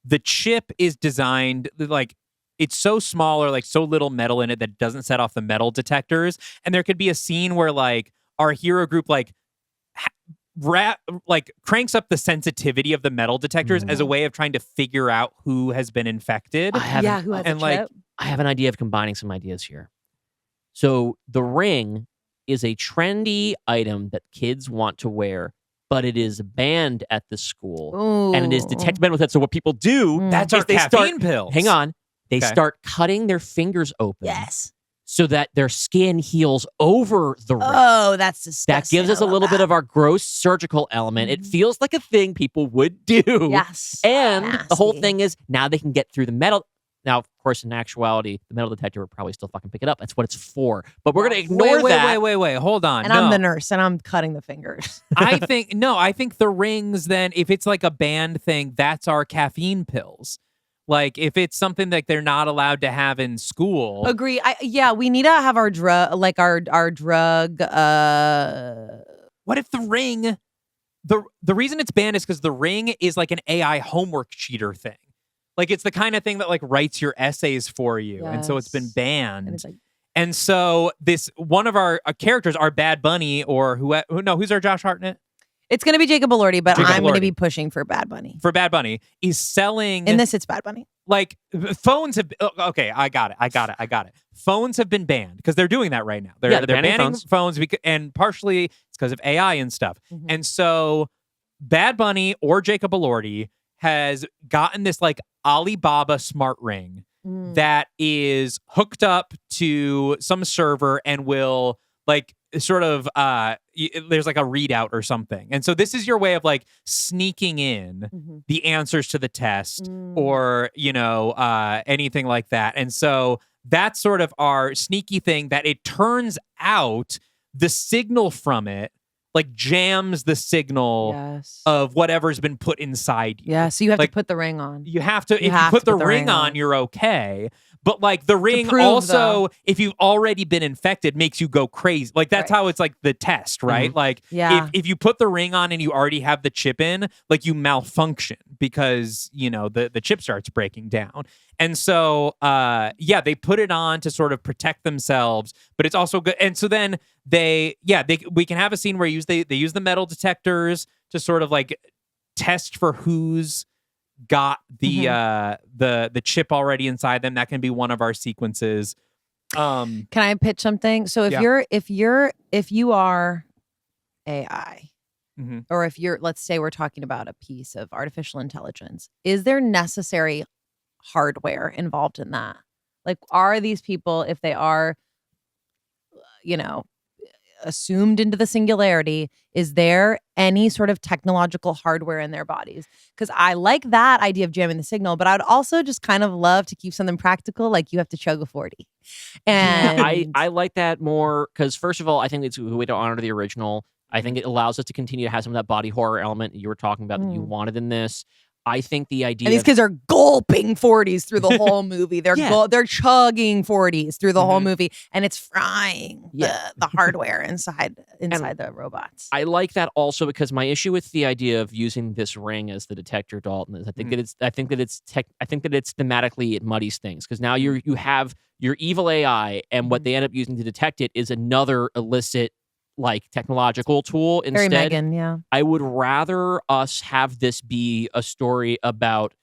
the chip is designed like it's so small or like so little metal in it that it doesn't set off the metal detectors. And there could be a scene where like our hero group like cranks up the sensitivity of the metal detectors as a way of trying to figure out who has been infected. Who has a chip? I have an idea of combining some ideas here. So the ring is a trendy item that kids want to wear, but it is banned at the school. And it is detected with it. So what people do, that's our caffeine pills. Hang on. They start cutting their fingers open. Yes. So that their skin heals over the ring. Oh, that's disgusting. That gives us a little bit of our gross surgical element. It feels like a thing people would do. Yes. And the whole thing is now they can get through the metal. Now, of course, in actuality, the metal detector would probably still fucking pick it up. That's what it's for. But we're going to ignore that. Wait. Hold on. And I'm the nurse, and I'm cutting the fingers. I think the rings then, if it's like a banned thing, that's our caffeine pills. Like if it's something that they're not allowed to have in school. Agree. We need to have our drug, like our drug. What if the ring? The reason it's banned is because the ring is like an AI homework cheater thing. Like it's the kind of thing that like writes your essays for you, and so it's been banned. And it's like, and so this one of our characters, our Bad Bunny, or who's our Josh Hartnett? It's going to be Jacob Elordi, but I'm going to Elordi. be pushing for Bad Bunny. For Bad Bunny, is selling. In this, it's Bad Bunny. Like phones have. Okay, I got it. Phones have been banned because they're doing that right now. They're banning phones and partially it's because of AI and stuff. And so Bad Bunny or Jacob Elordi has gotten this like Alibaba smart ring that is hooked up to some server and will like sort of there's like a readout or something. And so this is your way of like sneaking in the answers to the test or, anything like that. And so that's sort of our sneaky thing that it turns out the signal from it like jams the signal of whatever's been put inside you. Yeah, so you have to put the ring on. You have to. If you put the ring on, you're okay. But like the ring also, if you've already been infected, makes you go crazy. Like that's how it's like the test, right? Like if you put the ring on and you already have the chip in, like you malfunction because the chip starts breaking down. And so they put it on to sort of protect themselves, but it's also good. And so then we can have a scene where they use the metal detectors to sort of like test for who's got the chip already inside them. That can be one of our sequences. Can I pitch something? So if you are AI, or if let's say we're talking about a piece of artificial intelligence, is there necessary hardware involved in that? Like, are these people, if they are, assumed into the singularity, is there any sort of technological hardware in their bodies? Because I like that idea of jamming the signal, but I would also just kind of love to keep something practical, like you have to chug a 40. And I like that more because, first of all, I think it's a way to honor the original. I think it allows us to continue to have some of that body horror element you were talking about that you wanted in this. I think the idea, and these kids are gulping 40s through the whole movie. They're chugging 40s through the whole movie, and it's frying the hardware inside the robots. I like that also because my issue with the idea of using this ring as the detector, Dalton, is I think that it's thematically it muddies things because now you have your evil AI, and what they end up using to detect it is another illicit like technological tool instead. Very Megan, yeah. I would rather us have this be a story about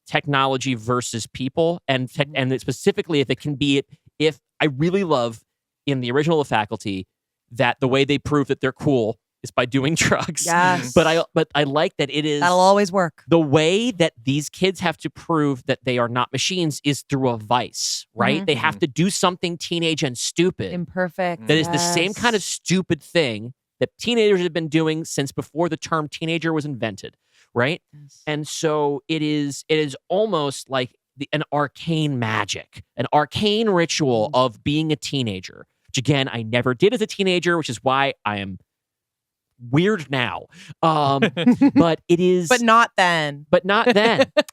technology versus people, and specifically if it can be if I really love in the original The Faculty that the way they prove that they're cool is by doing drugs. Yes. But I like that it is that'll always work. The way that these kids have to prove that they are not machines is through a vice, right? They have to do something teenage and stupid. Imperfect. That is the same kind of stupid thing that teenagers have been doing since before the term teenager was invented, right? Yes. And so it is almost like an arcane magic, an arcane ritual of being a teenager, which again, I never did as a teenager, which is why I am weird now. But it is But not then.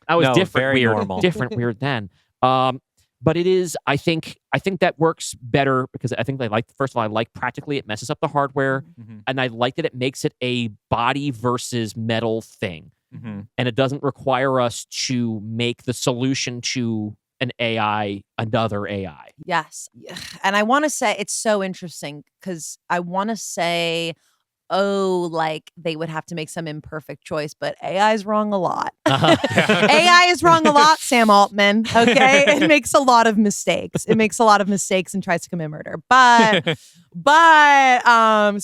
I was different very weird. Normal. Different weird then. But it is, I think that works better because I think first of all, I like practically it messes up the hardware, and I like that it makes it a body versus metal thing. And it doesn't require us to make the solution to an AI another AI. Yes. And I want to say it's so interesting because I want to say, like they would have to make some imperfect choice, but AI is wrong a lot. AI is wrong a lot, Sam Altman. Okay, it makes a lot of mistakes. It makes a lot of mistakes and tries to commit murder. But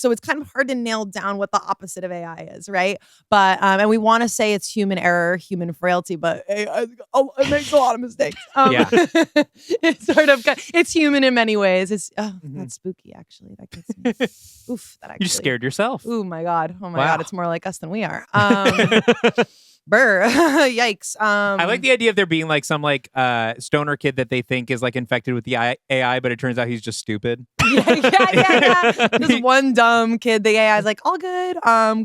so it's kind of hard to nail down what the opposite of AI is, right? But and we want to say it's human error, human frailty, but AI, it makes a lot of mistakes. It's sort of it's human in many ways. It's that's spooky actually. That gets me. Oof, that actually. You just scared yourself. Oh my god. Wow. God. It's more like us than we are. Burr. Yikes. I like the idea of there being like some like stoner kid that they think is like infected with the AI, but it turns out he's just stupid. Yeah. This one dumb kid, the AI is like, all good.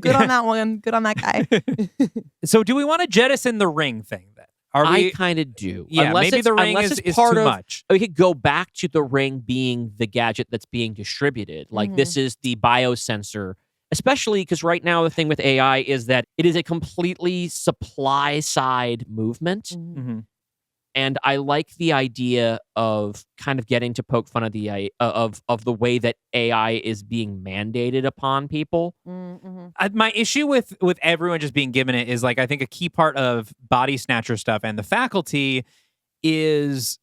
Good on that one. Good on that guy. So do we want to jettison the ring thing then? I kind of do. Yeah, maybe the ring is part too of, much. We could go back to the ring being the gadget that's being distributed. Like this is the biosensor, especially because right now the thing with AI is that it is a completely supply side movement. And I like the idea of kind of getting to poke fun of the of the way that AI is being mandated upon people. My issue with everyone just being given it is like I think a key part of Body Snatcher stuff and The Faculty is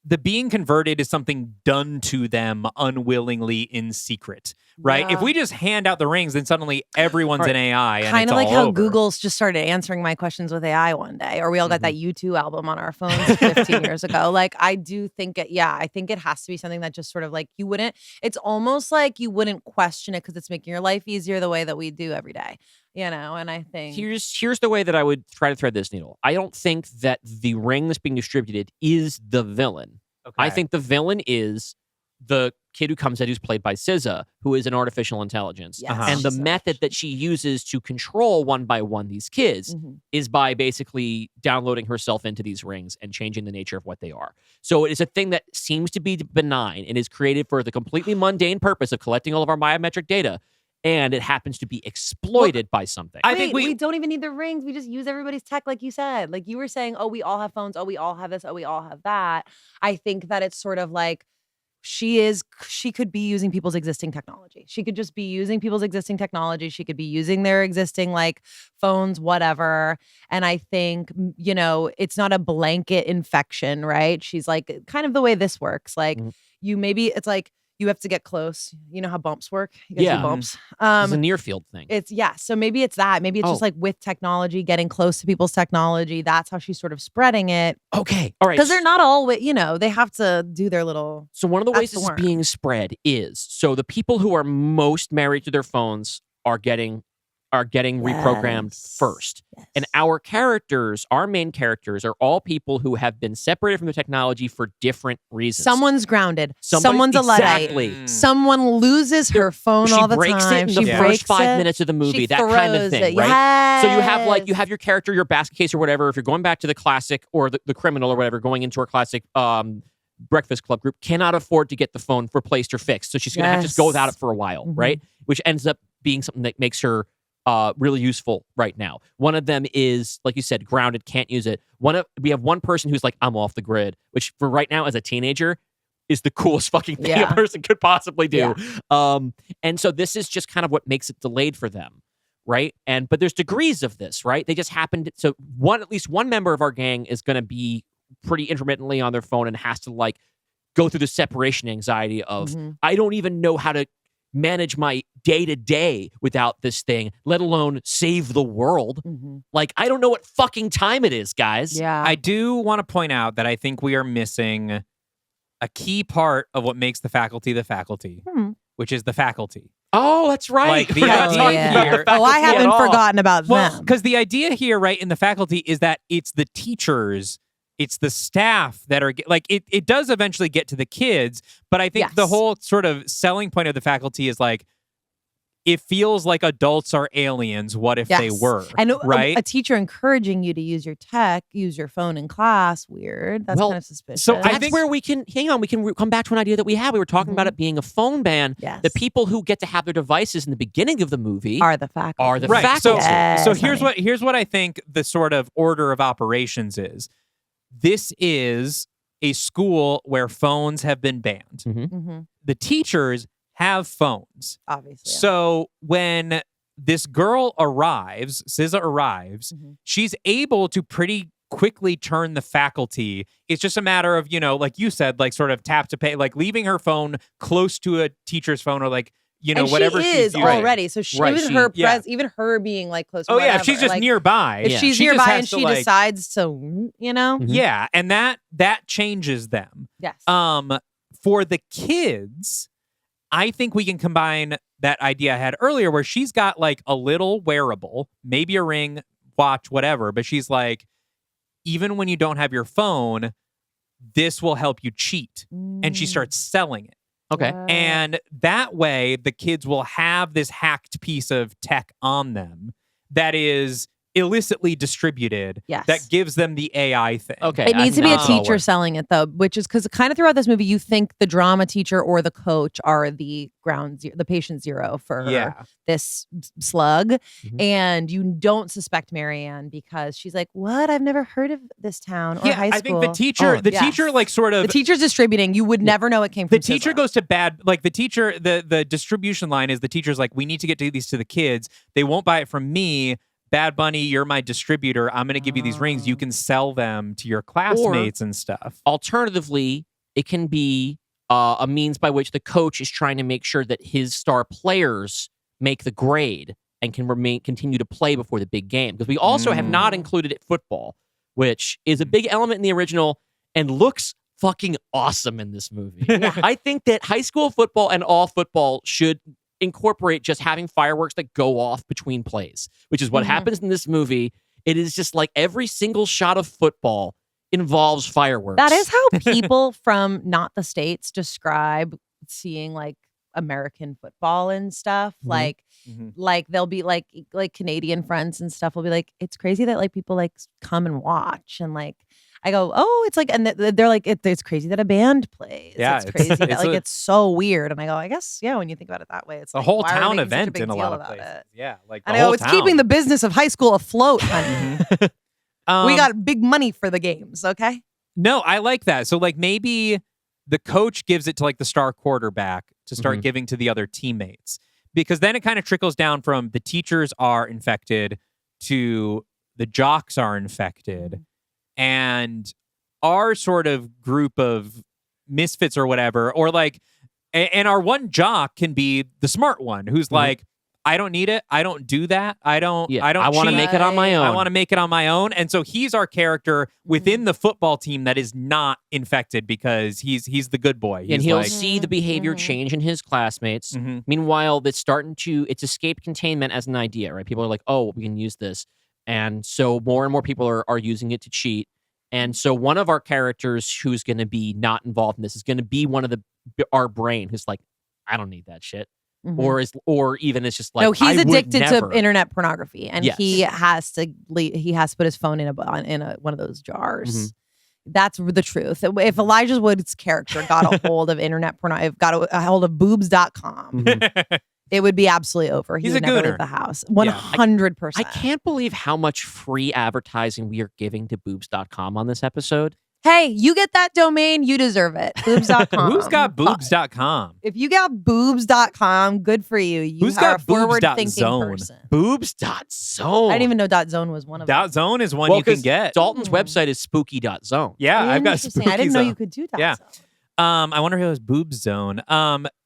the being converted is something done to them unwillingly in secret, right? Yeah. If we just hand out the rings, then suddenly everyone's an AI. And kind it's of like all how over. Google's just started answering my questions with AI one day, or we all got that U2 album on our phones 15 years ago. Like, I do think I think it has to be something that just sort of like it's almost like you wouldn't question it because it's making your life easier the way that we do every day. And I think here's the way that I would try to thread this needle. I don't think that the ring that's being distributed is the villain. Okay. I think the villain is the kid who comes in who's played by SZA, who is an artificial intelligence. Yes. And the method that she uses to control one by one these kids is by basically downloading herself into these rings and changing the nature of what they are. So it is a thing that seems to be benign and is created for the completely mundane purpose of collecting all of our biometric data. and it happens to be exploited by something. I think we don't even need the rings. We just use everybody's tech, like you said. Like you were saying, oh, we all have phones. Oh, we all have this. Oh, we all have that. I think that it's sort of like she could be using people's existing technology. She could just be using people's existing technology. She could be using their existing like phones, whatever. And I think, it's not a blanket infection, right? She's like kind of the way this works. Like it's like you have to get close. You know how bumps work? You guys do bumps. It's a near field thing. So maybe it's that. Maybe it's just like with technology, getting close to people's technology. That's how she's sort of spreading it. Okay. All right. Because they're not all, they have to do their little. So one of the ways this is being spread is, so the people who are most married to their phones are getting reprogrammed first. Yes. And our main characters are all people who have been separated from the technology for different reasons. Someone's grounded. Someone's a Luddite. Exactly. Someone loses her phone all the time. She breaks it in the first 5 minutes of the movie, that kind of thing, right? Yes. So you have your character, your basket case or whatever. If you're going back to the classic or the criminal or whatever, going into our classic Breakfast Club group, cannot afford to get the phone replaced or fixed. So she's going to have to just go without it for a while, right? Which ends up being something that makes her really useful right now. One of them is, like you said, grounded, can't use it. We have one person who's like, I'm off the grid, which for right now as a teenager is the coolest fucking thing a person could possibly do. Yeah. And so this is just kind of what makes it delayed for them, right? But there's degrees of this, right? They just happened. So at least one member of our gang is going to be pretty intermittently on their phone and has to like go through the separation anxiety of, I don't even know how to manage my day-to-day without this thing, let alone save the world. Like, I don't know what fucking time it is, guys. Yeah. I do want to point out that I think we are missing a key part of what makes the faculty, which is the faculty. Oh, that's right. Like the idea here. Oh, I haven't forgotten about them. Because the idea here, right, in the faculty is that it's the teachers, it's the staff that are like it does eventually get to the kids, but I think the whole sort of selling point of the faculty is like it feels like adults are aliens. What if they were? And right? A teacher encouraging you to use your tech, use your phone in class. Weird. That's kind of suspicious. So I think where we can come back to an idea that we had. We were talking about it being a phone ban. Yes. The people who get to have their devices in the beginning of the movie are the faculty. Right. So, Yes, so here's what I think the sort of order of operations is. This is a school where phones have been banned. The teachers have phones. Obviously. So when this girl arrives, SZA arrives, she's able to pretty quickly turn the faculty. It's just a matter of, like you said, like sort of tap to pay, like leaving her phone close to a teacher's phone or like, whatever she is already. So even her being like close to if she's just nearby. If she's nearby and she decides to, Yeah, and that changes them. Yes. For the kids, I think we can combine that idea I had earlier where she's got like a little wearable, maybe a ring, watch, whatever, but she's like, even when you don't have your phone, this will help you cheat. And she starts selling it. Okay. And that way, the kids will have this hacked piece of tech on them that is illicitly distributed. Yes. That gives them the AI thing. Okay. It needs to be a teacher selling it, though, which is because kind of throughout this movie, you think the drama teacher or the coach are the patient zero for this slug. And you don't suspect Marianne because she's like, what? I've never heard of this town or high school. I think the teacher like sort of... The teacher's distributing. You would never know it came from The teacher goes to the teacher, the distribution line is the teacher's like, we need to get these to the kids. They won't buy it from me. Bad Bunny, you're my distributor. I'm going to give you these rings. You can sell them to your classmates and stuff. Alternatively, it can be a means by which the coach is trying to make sure that his star players make the grade and can continue to play before the big game. Because we also have not included football, which is a big element in the original and looks fucking awesome in this movie. I think that high school football and all football should incorporate just having fireworks that go off between plays, which is what happens in this movie. It is just like every single shot of football involves fireworks. That is how people from not the States describe seeing like American football and stuff. Like they'll be like Canadian friends and stuff will be like, it's crazy that like people like come and watch. And like, I go, oh, it's like, and they're like, it's crazy that a band plays. Yeah, it's crazy that it's it's so weird. And I go, I guess, yeah, when you think about it that way, it's a like, whole why are town they making such event big in a deal lot of about places. it? Yeah, like And the I go, whole it's town. keeping the business of high school afloat, honey. We Um, got big money for the games, okay? No, I like that. So like maybe the coach gives it to like the star quarterback to start giving to the other teammates, because then it kind of trickles down from the teachers are infected to the jocks are infected, and our sort of group of misfits or whatever, or like, and our one jock can be the smart one who's like, I don't need it. I don't do that. I don't I want to cheat. make it on my own. I want to make it on my own. And so he's our character within the football team that is not infected because he's the good boy. And he'll like, see the behavior change in his classmates. Meanwhile, it's escape containment as an idea, right? People are like, oh, we can use this. And so more and more people are using it to cheat. And so one of our characters who's going to be not involved in this is going to be one of our brain who's like, I don't need that shit. Or even it's just like, no, he's addicted to never. internet pornography, and Yes. he has to put his phone in one of those jars. That's the truth. If Elijah Wood's character got a hold of internet pornography, got a hold of boobs.com, it would be absolutely over. He He's would a never gooner. leave the house. 100%. I can't believe how much free advertising we are giving to boobs.com on this episode. Hey, you get that domain, you deserve it. Boobs.com. Who's got boobs.com? If you got boobs.com, good for you. You Who's are got a forward-thinking boobs.zone? person. Boobs.zone. I didn't even know .zone was one of them. Dot zone is one you can 'cause get. Dalton's website is spooky.zone. Yeah, I've got Interesting. spooky I didn't know zone. you could do that. Yeah. I wonder who has boobs zone.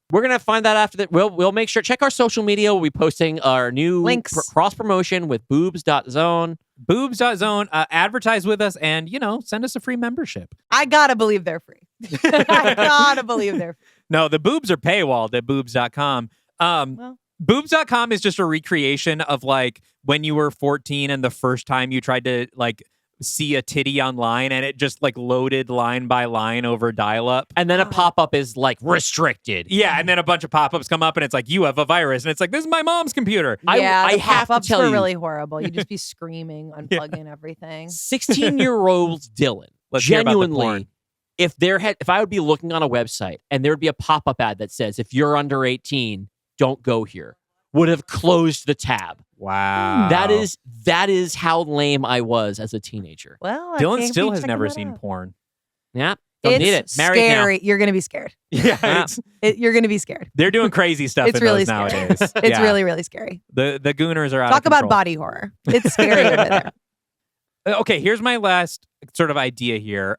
We're gonna find that after that. We'll make sure check our social media. We'll be posting our new Links. cross promotion with boobs.zone. Boobs.zone. Advertise with us and, send us a free membership. I gotta believe they're free. I gotta believe they're free. No, the boobs are paywalled at boobs.com. Well. Boobs.com is just a recreation of like when you were 14 and the first time you tried to like see a titty online and it just like loaded line by line over dial-up. And then a pop-up is like restricted. Yeah, and then a bunch of pop-ups come up and it's like, you have a virus. And it's like, this is my mom's computer. Yeah, I the have to pop-ups tell were you. really horrible. You'd just be screaming, unplugging everything. 16-year-old Dylan, Let's hear about the genuinely, porn. if I would be looking on a website and there would be a pop-up ad that says, if you're under 18, don't go here, would have closed the tab. Wow. That is how lame I was as a teenager. Well, I Dylan can't still be has checking never that seen out. porn. Yeah, don't need it. It's Married scary. You're gonna be scared. Yeah, Yeah. You're gonna be scared. they're doing crazy stuff It's in really those scary. nowadays. It's Yeah. really, really scary. The gooners are out Talk of control. about body horror. It's scary over there. Okay, here's my last sort of idea here.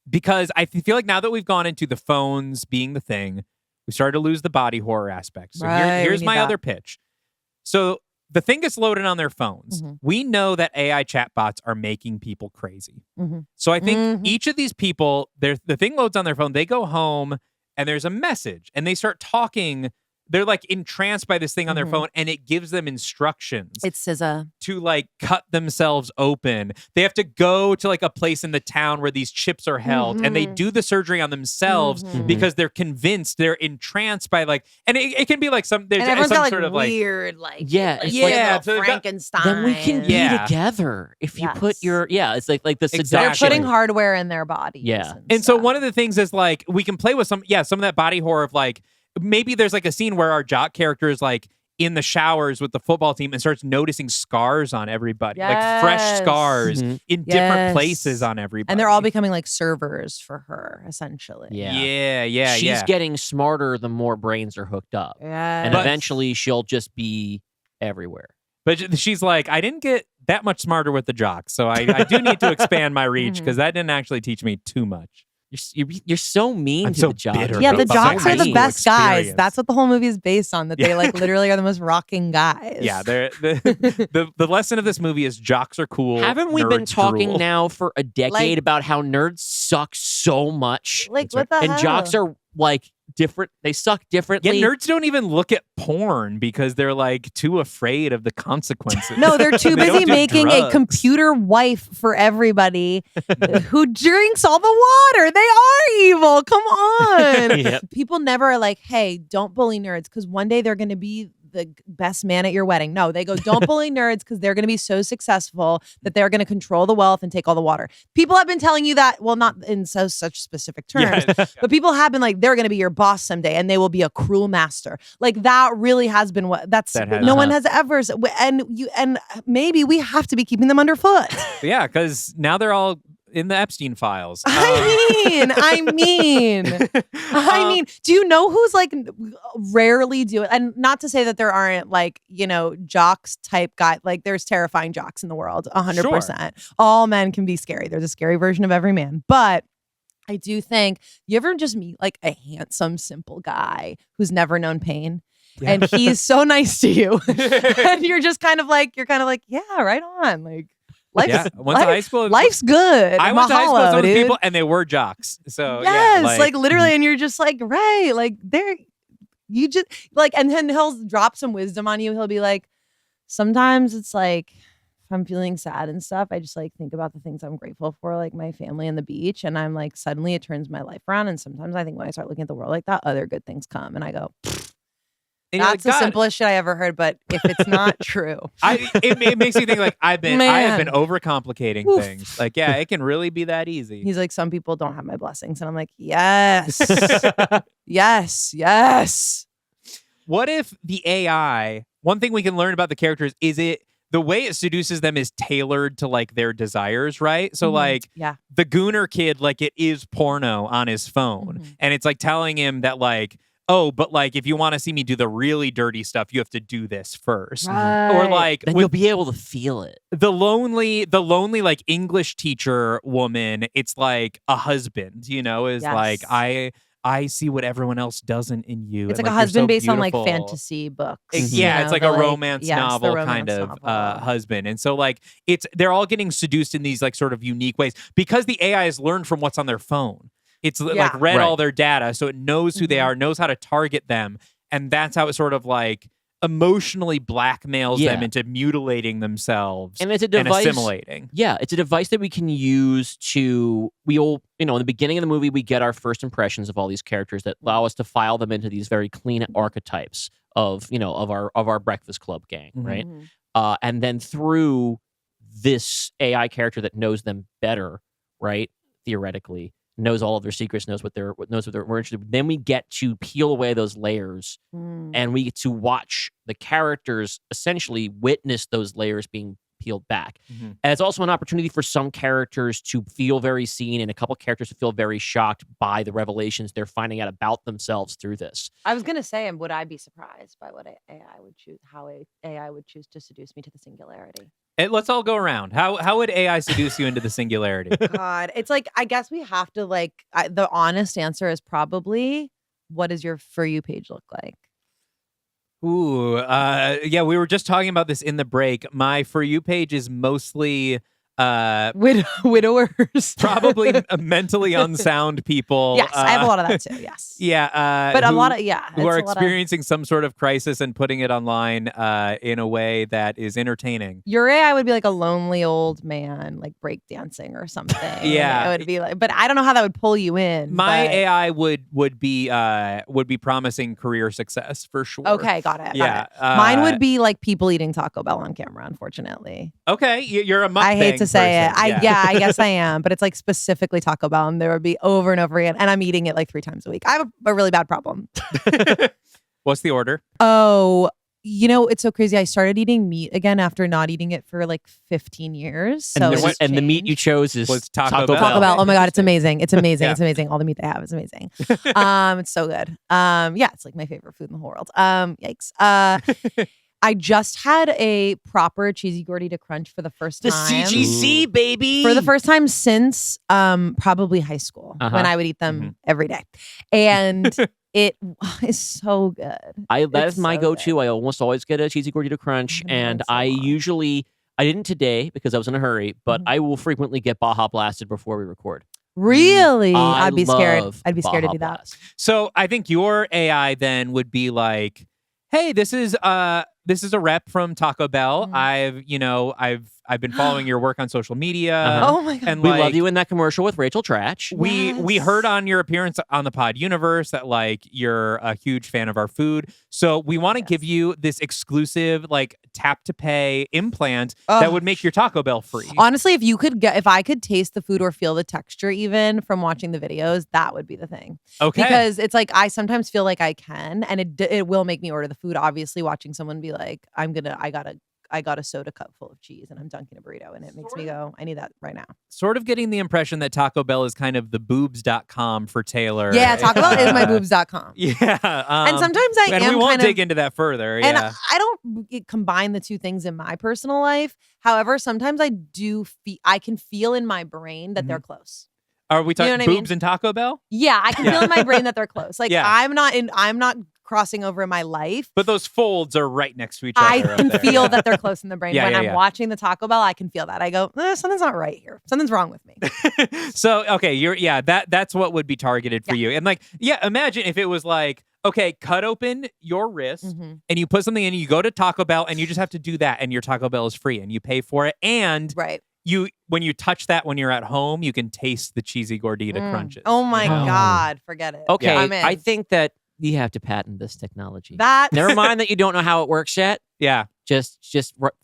Because I feel like now that we've gone into the phones being the thing, we started to lose the body horror aspect. So Right, here's we my need that. other pitch. So the thing gets loaded on their phones. We know that AI chatbots are making people crazy. So I think each of these people, the thing loads on their phone, they go home and there's a message and they start talking. They're like entranced by this thing on their phone and it gives them instructions It's SZA. to like cut themselves open. They have to go to like a place in the town where these chips are held and they do the surgery on themselves because they're convinced, they're entranced by like, and it can be like some, there's And everyone's some got like sort of weird, like Yeah, like, it's little like- so they've got- Frankenstein. Then we can be Yeah. together if you put Yes. your it's like the They're seduction. putting hardware in their bodies. Yeah. And so stuff. one of the things is like we can play with some of that body horror of like maybe there's like a scene where our jock character is like in the showers with the football team and starts noticing scars on everybody, like fresh Yes. scars in different Yes. places on everybody. And they're all becoming like servers for her, essentially. Yeah. She's getting smarter the more brains are hooked up. And Yeah. eventually she'll just be everywhere. But she's like, I didn't get that much smarter with the jocks, so I do need to expand my reach because that didn't actually teach me too much. You're so mean I'm to so the jocks. bitter Yeah, about the my jocks high are the school best guys. experience. That's what the whole movie is based on. That they like literally are the most rocking guys. Yeah, the lesson of this movie is jocks are cool. Haven't we been nerds talking drool. now for a decade Like- about how nerds suck so much? Like what the and hell? jocks are like different. They suck Yeah, differently. nerds don't even look at porn because they're like too afraid of the consequences. No, they're too They don't busy do making a drugs. computer wife for everybody who drinks all the water. They are evil. Come on. Yep. People never are like, hey, don't bully nerds because one day they're going to be the best man at your wedding. No, they go, don't bully nerds because they're going to be so successful that they're going to control the wealth and take all the water. People have been telling you that, well, not in such specific terms, but people have been like, they're going to be your boss someday and they will be a cruel master. Like that really has been one has ever, and maybe we have to be keeping them underfoot. Yeah, because now they're all in the Epstein files. I mean, do you know who's like rarely do it? And not to say that there aren't like, jocks type guy. Like there's terrifying jocks in the world, 100%. Sure. All men can be scary. There's a scary version of every man. But I do think you ever just meet like a handsome, simple guy who's never known pain. Yeah. And he's so nice to you. And you're kind of like, yeah, right on. Like, went to high school. Life's good. I went to high school with some people, and they were jocks. So yes, like literally, and you're just like, right, like you just like, and then he'll drop some wisdom on you. He'll be like, sometimes it's like, if I'm feeling sad and stuff, I just like think about the things I'm grateful for, like my family and the beach, and I'm like, suddenly it turns my life around. And sometimes I think when I start looking at the world like that, other good things come, and I go. That's the simplest shit I ever heard, but if it's not true, it makes you think like I have been overcomplicating things. Like, yeah, it can really be that easy. He's like, some people don't have my blessings, and I'm like, yes, yes. What if the AI? One thing we can learn about the characters is the way it seduces them is tailored to like their desires, right? So like, the Gooner kid, like it is porno on his phone, and it's like telling him that like. Oh, but like if you want to see me do the really dirty stuff, you have to do this first. Right. Or like then you'll be able to feel it. The lonely like English teacher woman, it's like a husband, is like I see what everyone else doesn't in you. It's like a husband based on like fantasy books. Yeah, it's like a romance novel kind of husband. And so like they're all getting seduced in these like sort of unique ways because the AI has learned from what's on their phone. It's like read all their data, so it knows who they are, knows how to target them, and that's how it sort of like emotionally blackmails them into mutilating themselves and it's a device, and assimilating. Yeah, it's a device that we can use in the beginning of the movie, we get our first impressions of all these characters that allow us to file them into these very clean archetypes of our Breakfast Club gang, right? And then through this AI character that knows them better, right? Theoretically. Knows all of their secrets, knows what they're interested in. Then we get to peel away those layers and we get to watch the characters essentially witness those layers being peeled back. And it's also an opportunity for some characters to feel very seen and a couple characters to feel very shocked by the revelations they're finding out about themselves through this. I was going to say, would I be surprised by what AI would choose, how AI would choose to seduce me to the singularity? Let's all go around. How would AI seduce you into the singularity? God, it's like, I guess we have to the honest answer is probably, what does your For You page look like? Ooh, yeah, we were just talking about this in the break. My For You page is mostly widowers, probably mentally unsound people. Yes, I have a lot of that too. Yes, but a lot of who are experiencing some sort of crisis and putting it online in a way that is entertaining. Your AI would be like a lonely old man, like breakdancing or something. Yeah, it would be like, but I don't know how that would pull you in. My AI would be promising career success for sure. Okay, got it. Yeah, mine would be like people eating Taco Bell on camera. Unfortunately. Okay, you're a mukbang. I hate to say person. it. I guess I am, but it's like specifically Taco Bell, and there would be over and over again, and I'm eating it like 3 times a week. I have a really bad problem. What's the order? Oh, it's so crazy. I started eating meat again after not eating it for like 15 years. So and the meat you chose was Taco Bell. Taco Bell. Oh my God, it's amazing. It's amazing. It's amazing. All the meat they have is amazing. It's so good. Yeah, it's like my favorite food in the whole world. Yikes. I just had a proper cheesy gordita crunch for the first time. The CGC, baby. For the first time since probably high school, when I would eat them every day. And it is so good. That is my go-to. Good. I almost always get a cheesy gordita crunch. And I didn't today because I was in a hurry, but I will frequently get Baja Blasted before we record. Really? I'd be scared. I'd be scared to do that. So I think your AI then would be like, hey, this is this is a rep from Taco Bell. Mm. I've been following your work on social media. Uh-huh. Oh my God. And We like, love you in that commercial with Rachel Tratch. We heard on your appearance on the Pod Universe that like you're a huge fan of our food. So we want to give you this exclusive like tap to pay implant that would make your Taco Bell free. Honestly, if I could taste the food or feel the texture even from watching the videos, that would be the thing. Okay. Because it's like I sometimes feel like I can, and it will make me order the food. Obviously, watching someone be like, I got a soda cup full of cheese and I'm dunking a burrito, and it makes me go, I need that right now. Sort of getting the impression that Taco Bell is kind of the boobs.com for Taylor. Yeah, Taco Bell is my boobs.com. Yeah. And sometimes I am and we won't kind dig of, into that further. and Yeah. I don't combine the two things in my personal life. However, sometimes I can feel in my brain that they're close. Are we talking You know what I boobs and Taco Bell? Yeah, I can feel in my brain that they're close. Like Yeah. I'm not crossing over in my life. But those folds are right next to each other. I up can there. feel Yeah. that they're close in the brain. Yeah, When yeah, I'm yeah. watching the Taco Bell, I can feel that. I go, something's not right here. Something's wrong with me. So okay, that's what would be targeted for you. And like, imagine if it was like, okay, cut open your wrist Mhm. and you put something in, you go to Taco Bell and you just have to do that and your Taco Bell is free and you pay for it. And Right. when you touch that when you're at home, you can taste the cheesy gordita crunches. Oh my you know? God, forget it. Okay, I'm in. I think that you have to patent this technology. that. Never mind that you don't know how it works yet. Yeah. Just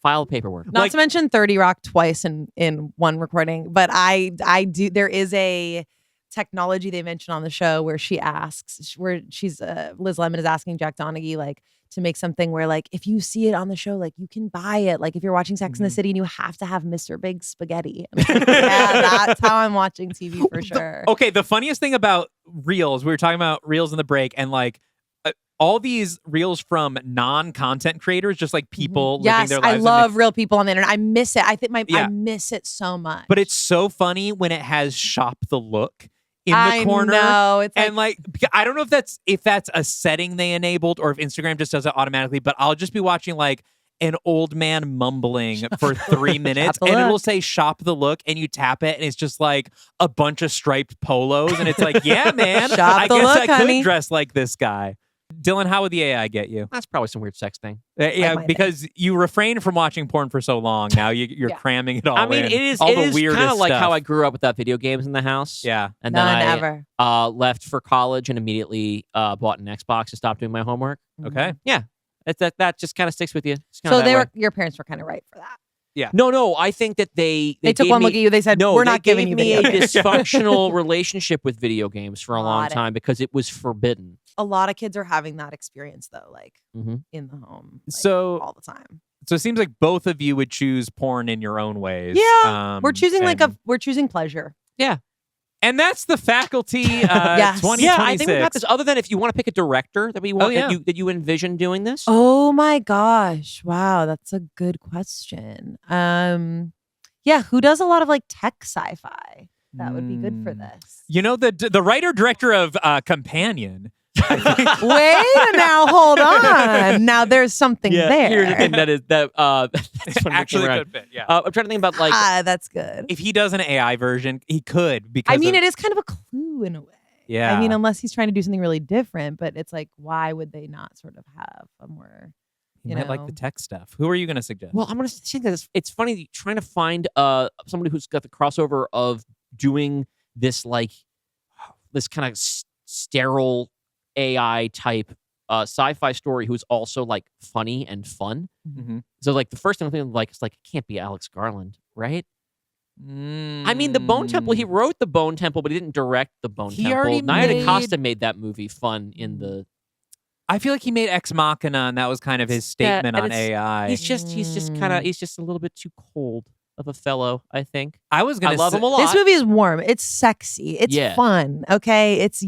file paperwork. Not to mention 30 Rock twice in one recording, but I do. There is a technology they mentioned on the show where she's Liz Lemon is asking Jack Donaghy like to make something where like if you see it on the show, like you can buy it. Like if you're watching Sex in the City and you have to have Mr. Big Spaghetti. And I'm like, yeah, that's how I'm watching TV for sure. Okay, the funniest thing about Reels, we were talking about Reels in the break, and like all these Reels from non-content creators, just like people living their lives. I love real people on the internet. I miss it. I think I Yeah. miss it so much. But it's so funny when it has shop the look in the I corner. know. It's And like I don't know if that's a setting they enabled or if Instagram just does it automatically, but I'll just be watching like an old man mumbling for 3 minutes the and look. it will say shop the look and you tap it and it's just like a bunch of striped polos and it's like, yeah, man, Shop I the guess look, I could honey. dress like this guy. Dylan, how would the AI get you? That's probably some weird sex thing. Yeah, my because you refrained from watching porn for so long. Now you're Yeah. cramming it all I mean, in. it is all it the is weirdest kind of like stuff. how I grew up without video games in the house. Yeah. And then none I ever. left for college and immediately bought an Xbox and stopped doing my homework. Okay. Yeah. That just kind of sticks with you. It's kinda So that way. your parents were kind of right for that. No, I think that they They took gave one me, look at you. They said, no, "We're they not giving you gave me video a games." dysfunctional relationship with video games for a long Got it. time because it was forbidden. A lot of kids are having that experience though, like Mhm. in the home, like, So- all the time. So it seems like both of you would choose porn in your own ways. Yeah, we're choosing we're choosing pleasure. and that's the faculty. Yes. 2026. Yeah, I think we got this. Other than if you want to pick a director that we want yeah. that you envision doing this. Oh my gosh! Wow, that's a good question. Yeah, who does a lot of like tech sci-fi? That would be good for this. You know the writer director of Companion. Wait, now hold on. Now there's something there. Here's the thing that is that that's what Actually around. could fit. Yeah. I'm trying to think about like That's good. If he does an AI version, he could because I mean, of- it is kind of a clue in a way. Yeah. I mean, unless he's trying to do something really different, but it's like, why would they not sort of have a more, he you might like know? the tech stuff. Who are you going to suggest? well, I'm gonna think that it's funny trying to find somebody who's got the crossover of doing this like this kind of sterile AI type sci-fi story who's also like funny and fun. Mhm. So like the first thing I'm thinking like it's like it can't be Alex Garland, right? I mean, the Bone Temple. He wrote the Bone Temple, but he didn't direct the Bone He Temple. already Nia made- DaCosta made that movie fun in the. I feel like he made Ex Machina, and that was kind of his statement and on it's- AI. He's just kind of he's just a little bit too cold of a fellow. I think I was going I to love him a lot. This movie is warm. It's sexy. It's Yeah. fun. Okay, it's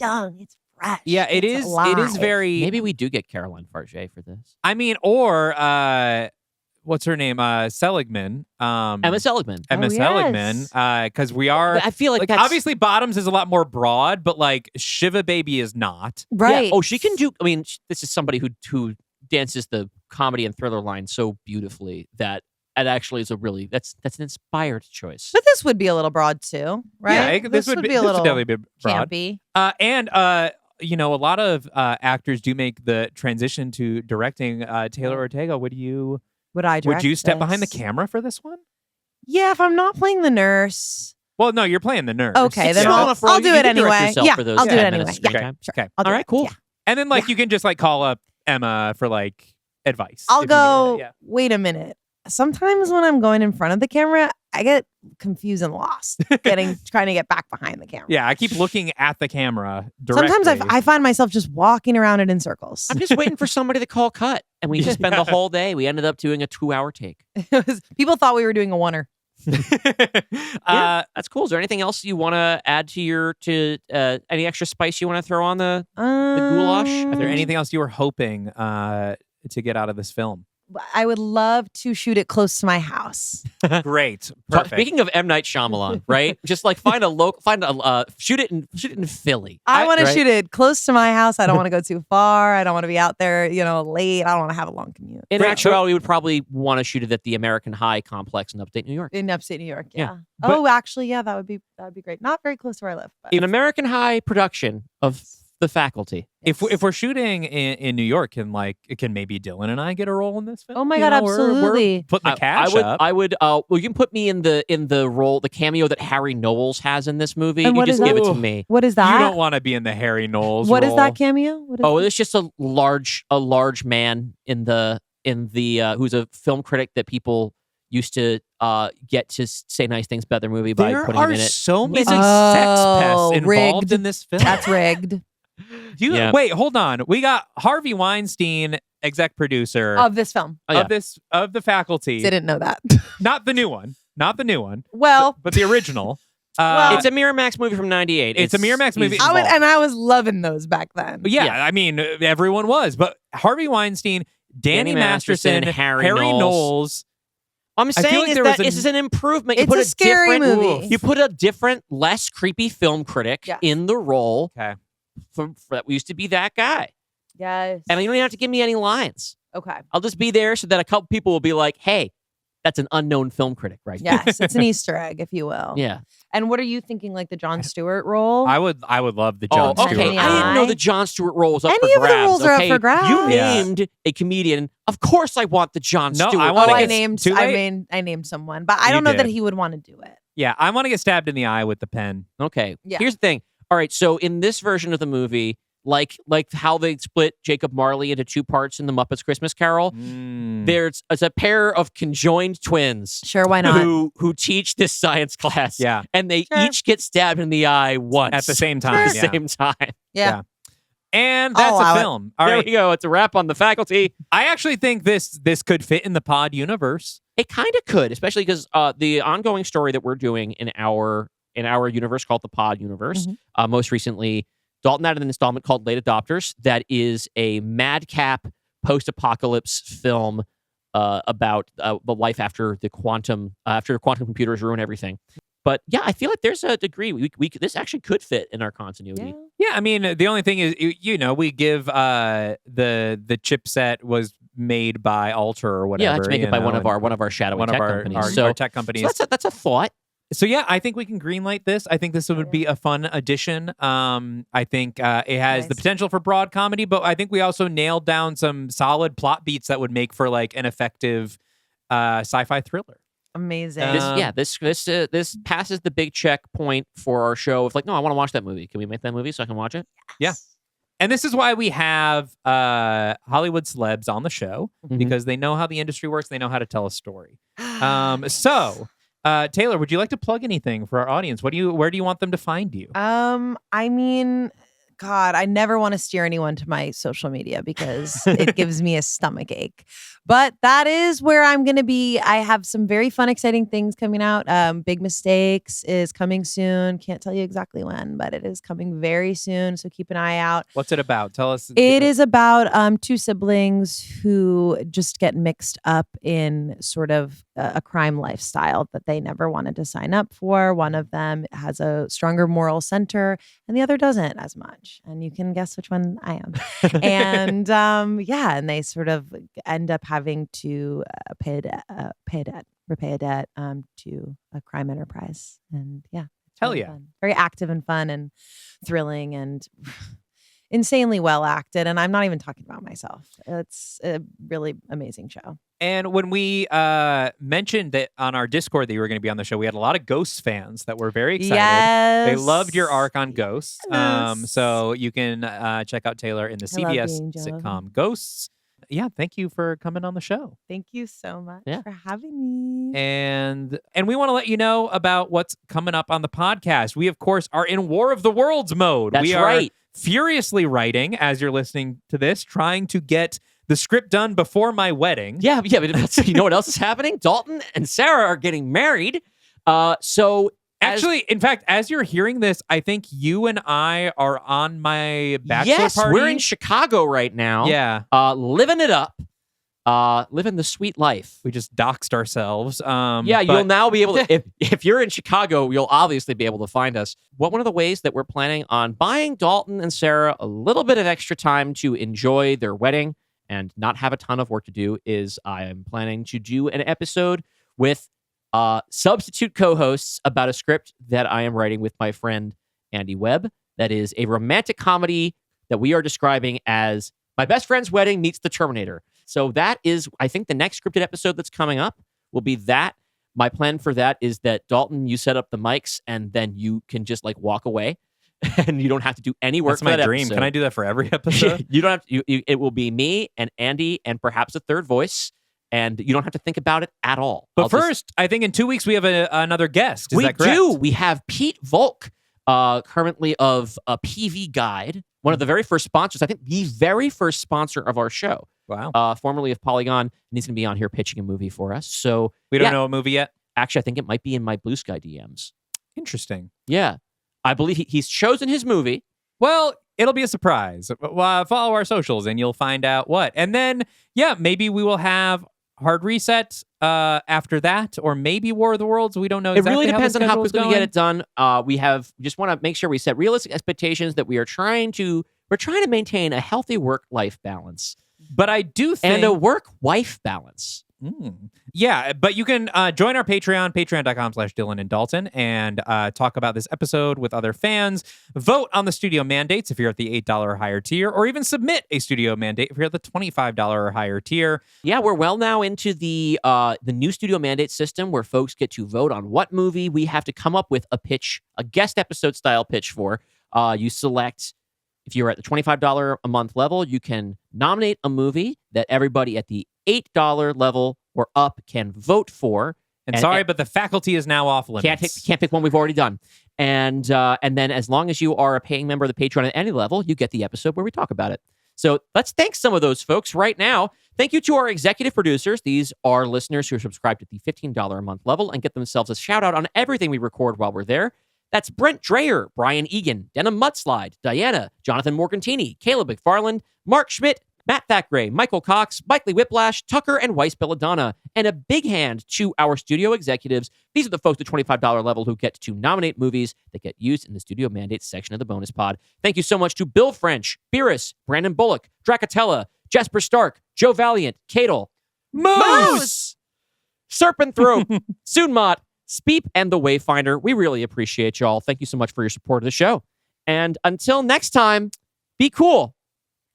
young. It's fresh. Yeah, it it's is. It is alive. very. maybe we do get Caroline Farge for this. I mean, or what's her name? Seligman. Emma Seligman. Emma Oh, Seligman. yes. Because we are. I feel like that's obviously Bottoms is a lot more broad, but like Shiva Baby is not. right. Yeah. Oh, she can do. I mean, this is somebody who dances the comedy and thriller line so beautifully that it actually is a really that's an inspired choice. But this would be a little broad too, right? Yeah, this would be a little definitely be broad. campy. And a lot of actors do make the transition to directing. Taylor Ortega, would you step behind the camera for this one? Yeah, if I'm not playing the nurse. Well, no, you're playing the nurse. Okay, then Small I'll enough role, do you it can direct anyway. yourself Yeah, for those I'll do 10 it minutes anyway. screen Yeah, time. sure. Okay. I'll do All it. right, cool. Yeah. And then you can just call up Emma for advice. I'll if you need go. it. Yeah. Wait a minute. Sometimes when I'm going in front of the camera, I get confused and lost, trying to get back behind the camera. Yeah, I keep looking at the camera directly. Sometimes I find myself just walking around it in circles. I'm just waiting for somebody to call cut, and we just spend the whole day. We ended up doing a 2-hour take. People thought we were doing a oneer. Yeah, that's cool. Is there anything else you want to add to any extra spice you want to throw on the goulash? Is there anything else you were hoping to get out of this film? I would love to shoot it close to my house. Great, perfect. Speaking of M. Night Shyamalan, right? Just shoot it in Philly. I want to right? shoot it close to my house. I don't want to go too far. I don't want to be out there, late. I don't want to have a long commute. In actuality, we would probably want to shoot it at the American High complex in upstate New York. In upstate New York, yeah. But- Actually, yeah, that would be great. Not very close to where I live. But An American High production of The Faculty. If we're shooting in New York, can maybe Dylan and I get a role in this film? Oh my God, absolutely. We're putting the cash up. I would. Well, you can put me in the role, the cameo that Harry Knowles has in this movie. And You what just is give that? it to me. What is that? You don't want to be in the Harry Knowles What role. is that cameo? What is It's just a large man in the who's a film critic that people used to get to say nice things about their movie by putting him in it. There are so many He's sex pests involved rigged. in this film. That's rigged. Wait, hold on. We got Harvey Weinstein, exec producer Of this film. Oh, yeah. of the Faculty. Didn't know that. Not the new one. Well, but the original. Well, It's a Miramax movie from '98. It's a Miramax movie. I was loving those back then. Yeah, I mean, everyone was. But Harvey Weinstein, Danny Masterson, Harry Knowles. I'm saying this is an improvement. It's a scary movie. You put a different, less creepy film critic in the role. Okay. That used to be that guy. Yes. And you don't even have to give me any lines. Okay. I'll just be there so that a couple people will be like, hey, that's an unknown film critic, right? Yes, it's an Easter egg, if you will. Yeah. And what are you thinking, like the Jon Stewart role? I would love the Jon Stewart. Okay. Penny I didn't Eye. know the Jon Stewart role was up for Any of the grabs. roles are up okay? for grabs. You Yeah. named a comedian. Of course I want the Jon No, Stewart. I wanna role. get- I named someone, but I You don't know that did. he would want to do it. Yeah, I want to get stabbed in the eye with the pen. Okay. Yeah. Here's the thing. All right. So in this version of the movie, like how they split Jacob Marley into 2 parts in the Muppets Christmas Carol, there's a pair of conjoined twins. Sure, why not? Who teach this science class. Yeah. And they Sure. each get stabbed in the eye once. At the same time. At the same time. Yeah. And that's allow a it. film. All There right. we go. It's a wrap on The Faculty. I actually think this could fit in the pod universe. It kind of could, especially because the ongoing story that we're doing in our universe called the Pod Universe. Most recently, Dalton had an installment called Late Adopters that is a madcap post-apocalypse film about the life after quantum computers ruin everything. But yeah, I feel like there's a degree this actually could fit in our continuity. Yeah. Yeah, I mean, the only thing is, we give the chipset was made by Alter or whatever. Yeah, let's make it by one of our shadowy tech companies. Our tech companies. So that's a thought. So yeah, I think we can greenlight this. I think this would be a fun addition. I think it has the potential for broad comedy, but I think we also nailed down some solid plot beats that would make for an effective sci-fi thriller. Amazing. This passes the big checkpoint for our show. If no, I want to watch that movie. Can we make that movie so I can watch it? Yeah. And this is why we have Hollywood celebs on the show, because they know how the industry works. They know how to tell a story. Taylor, would you like to plug anything for our audience? Where do you want them to find you? I mean, God, I never want to steer anyone to my social media because it gives me a stomach ache. But that is where I'm going to be. I have some very fun, exciting things coming out. Big Mistakes is coming soon. Can't tell you exactly when, but it is coming very soon. So keep an eye out. What's it about? Tell us. It is about 2 siblings who just get mixed up in sort of a crime lifestyle that they never wanted to sign up for. One of them has a stronger moral center and the other doesn't as much. And you can guess which one I am. And and they sort of end up having to repay a debt to a crime enterprise. And yeah. Hell really yeah. fun. Very active and fun and thrilling and insanely well acted. And I'm not even talking about myself. It's a really amazing show. And when we mentioned that on our Discord that you were going to be on the show, we had a lot of Ghosts fans that were very excited. Yes. They loved your arc on Ghosts. Yes. So you can check out Taylor in the CBS sitcom Ghosts. Yeah, thank you for coming on the show. Thank you so much Yeah. for having me. And we want to let you know about what's coming up on the podcast. We, of course, are in War of the Worlds mode. That's we are right. furiously writing as you're listening to this, trying to get the script done before my wedding. Yeah, but you know what else is happening? Dalton and Sarah are getting married. Actually, in fact, as you're hearing this, I think you and I are on my bachelor party. We're in Chicago right now. Yeah. Living it up. Living the sweet life. We just doxed ourselves. You'll now be able to, if you're in Chicago, you'll obviously be able to find us. One of the ways that we're planning on buying Dalton and Sarah a little bit of extra time to enjoy their wedding and not have a ton of work to do is I am planning to do an episode with substitute co-hosts about a script that I am writing with my friend Andy Webb. That is a romantic comedy that we are describing as My Best Friend's Wedding Meets the Terminator. So that is, I think, the next scripted episode that's coming up will be that. My plan for that is that, Dalton, you set up the mics and then you can just like walk away and you don't have to do any work. That's my dream. Episode. Can I do that for every episode? You don't have to. It will be me and Andy and perhaps a third voice, and you don't have to think about it at all. But first, I think in 2 weeks we have another guest. Is we that correct? do. We have Pete Volk, currently of a PV Guide, one of the very first sponsors. I think the very first sponsor of our show. Wow. Formerly of Polygon, and he's going to be on here pitching a movie for us. So we don't know a movie yet. Actually, I think it might be in my Blue Sky DMs. Interesting. Yeah, I believe he's chosen his movie. Well, it'll be a surprise. Follow our socials and you'll find out what. And then, maybe we will have Hard Reset after that, or maybe War of the Worlds. We don't know exactly. It really depends on how schedule's quickly we get it done. We just want to make sure we set realistic expectations that we're trying to maintain a healthy work-life balance. But I do think... And a work-wife balance. Yeah, but you can join our Patreon, patreon.com/Dylan and Dalton, and talk about this episode with other fans. Vote on the studio mandates if you're at the $8 or higher tier, or even submit a studio mandate if you're at the $25 or higher tier. Yeah, we're well now into the new studio mandate system where folks get to vote on what movie we have to come up with a pitch, a guest episode style pitch for. You select... If you're at the $25 a month level, you can nominate a movie that everybody at the $8 level or up can vote for. And sorry, but the faculty is now off limits. Can't pick one we've already done. And then as long as you are a paying member of the Patreon at any level, you get the episode where we talk about it. So let's thank some of those folks right now. Thank you to our executive producers. These are listeners who are subscribed at the $15 a month level and get themselves a shout out on everything we record while we're there. That's Brent Dreyer, Brian Egan, Denim Mudslide, Diana, Jonathan Morgantini, Caleb McFarland, Mark Schmidt, Matt Thackeray, Michael Cox, Mikely Whiplash, Tucker, and Weiss Belladonna. And a big hand to our studio executives. These are the folks at $25 level who get to nominate movies that get used in the studio mandates section of the bonus pod. Thank you so much to Bill French, Beerus, Brandon Bullock, Dracatella, Jasper Stark, Joe Valiant, Cadle, Moose, Serpentthrope, Soonmot, Speep, and The Wayfinder. We really appreciate y'all. Thank you so much for your support of the show. And until next time, be cool.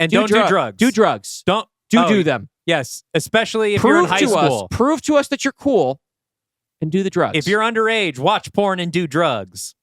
And don't do drugs. Do drugs. Do them. Yes, especially if you're in high school. Prove to us that you're cool and do the drugs. If you're underage, watch porn and do drugs.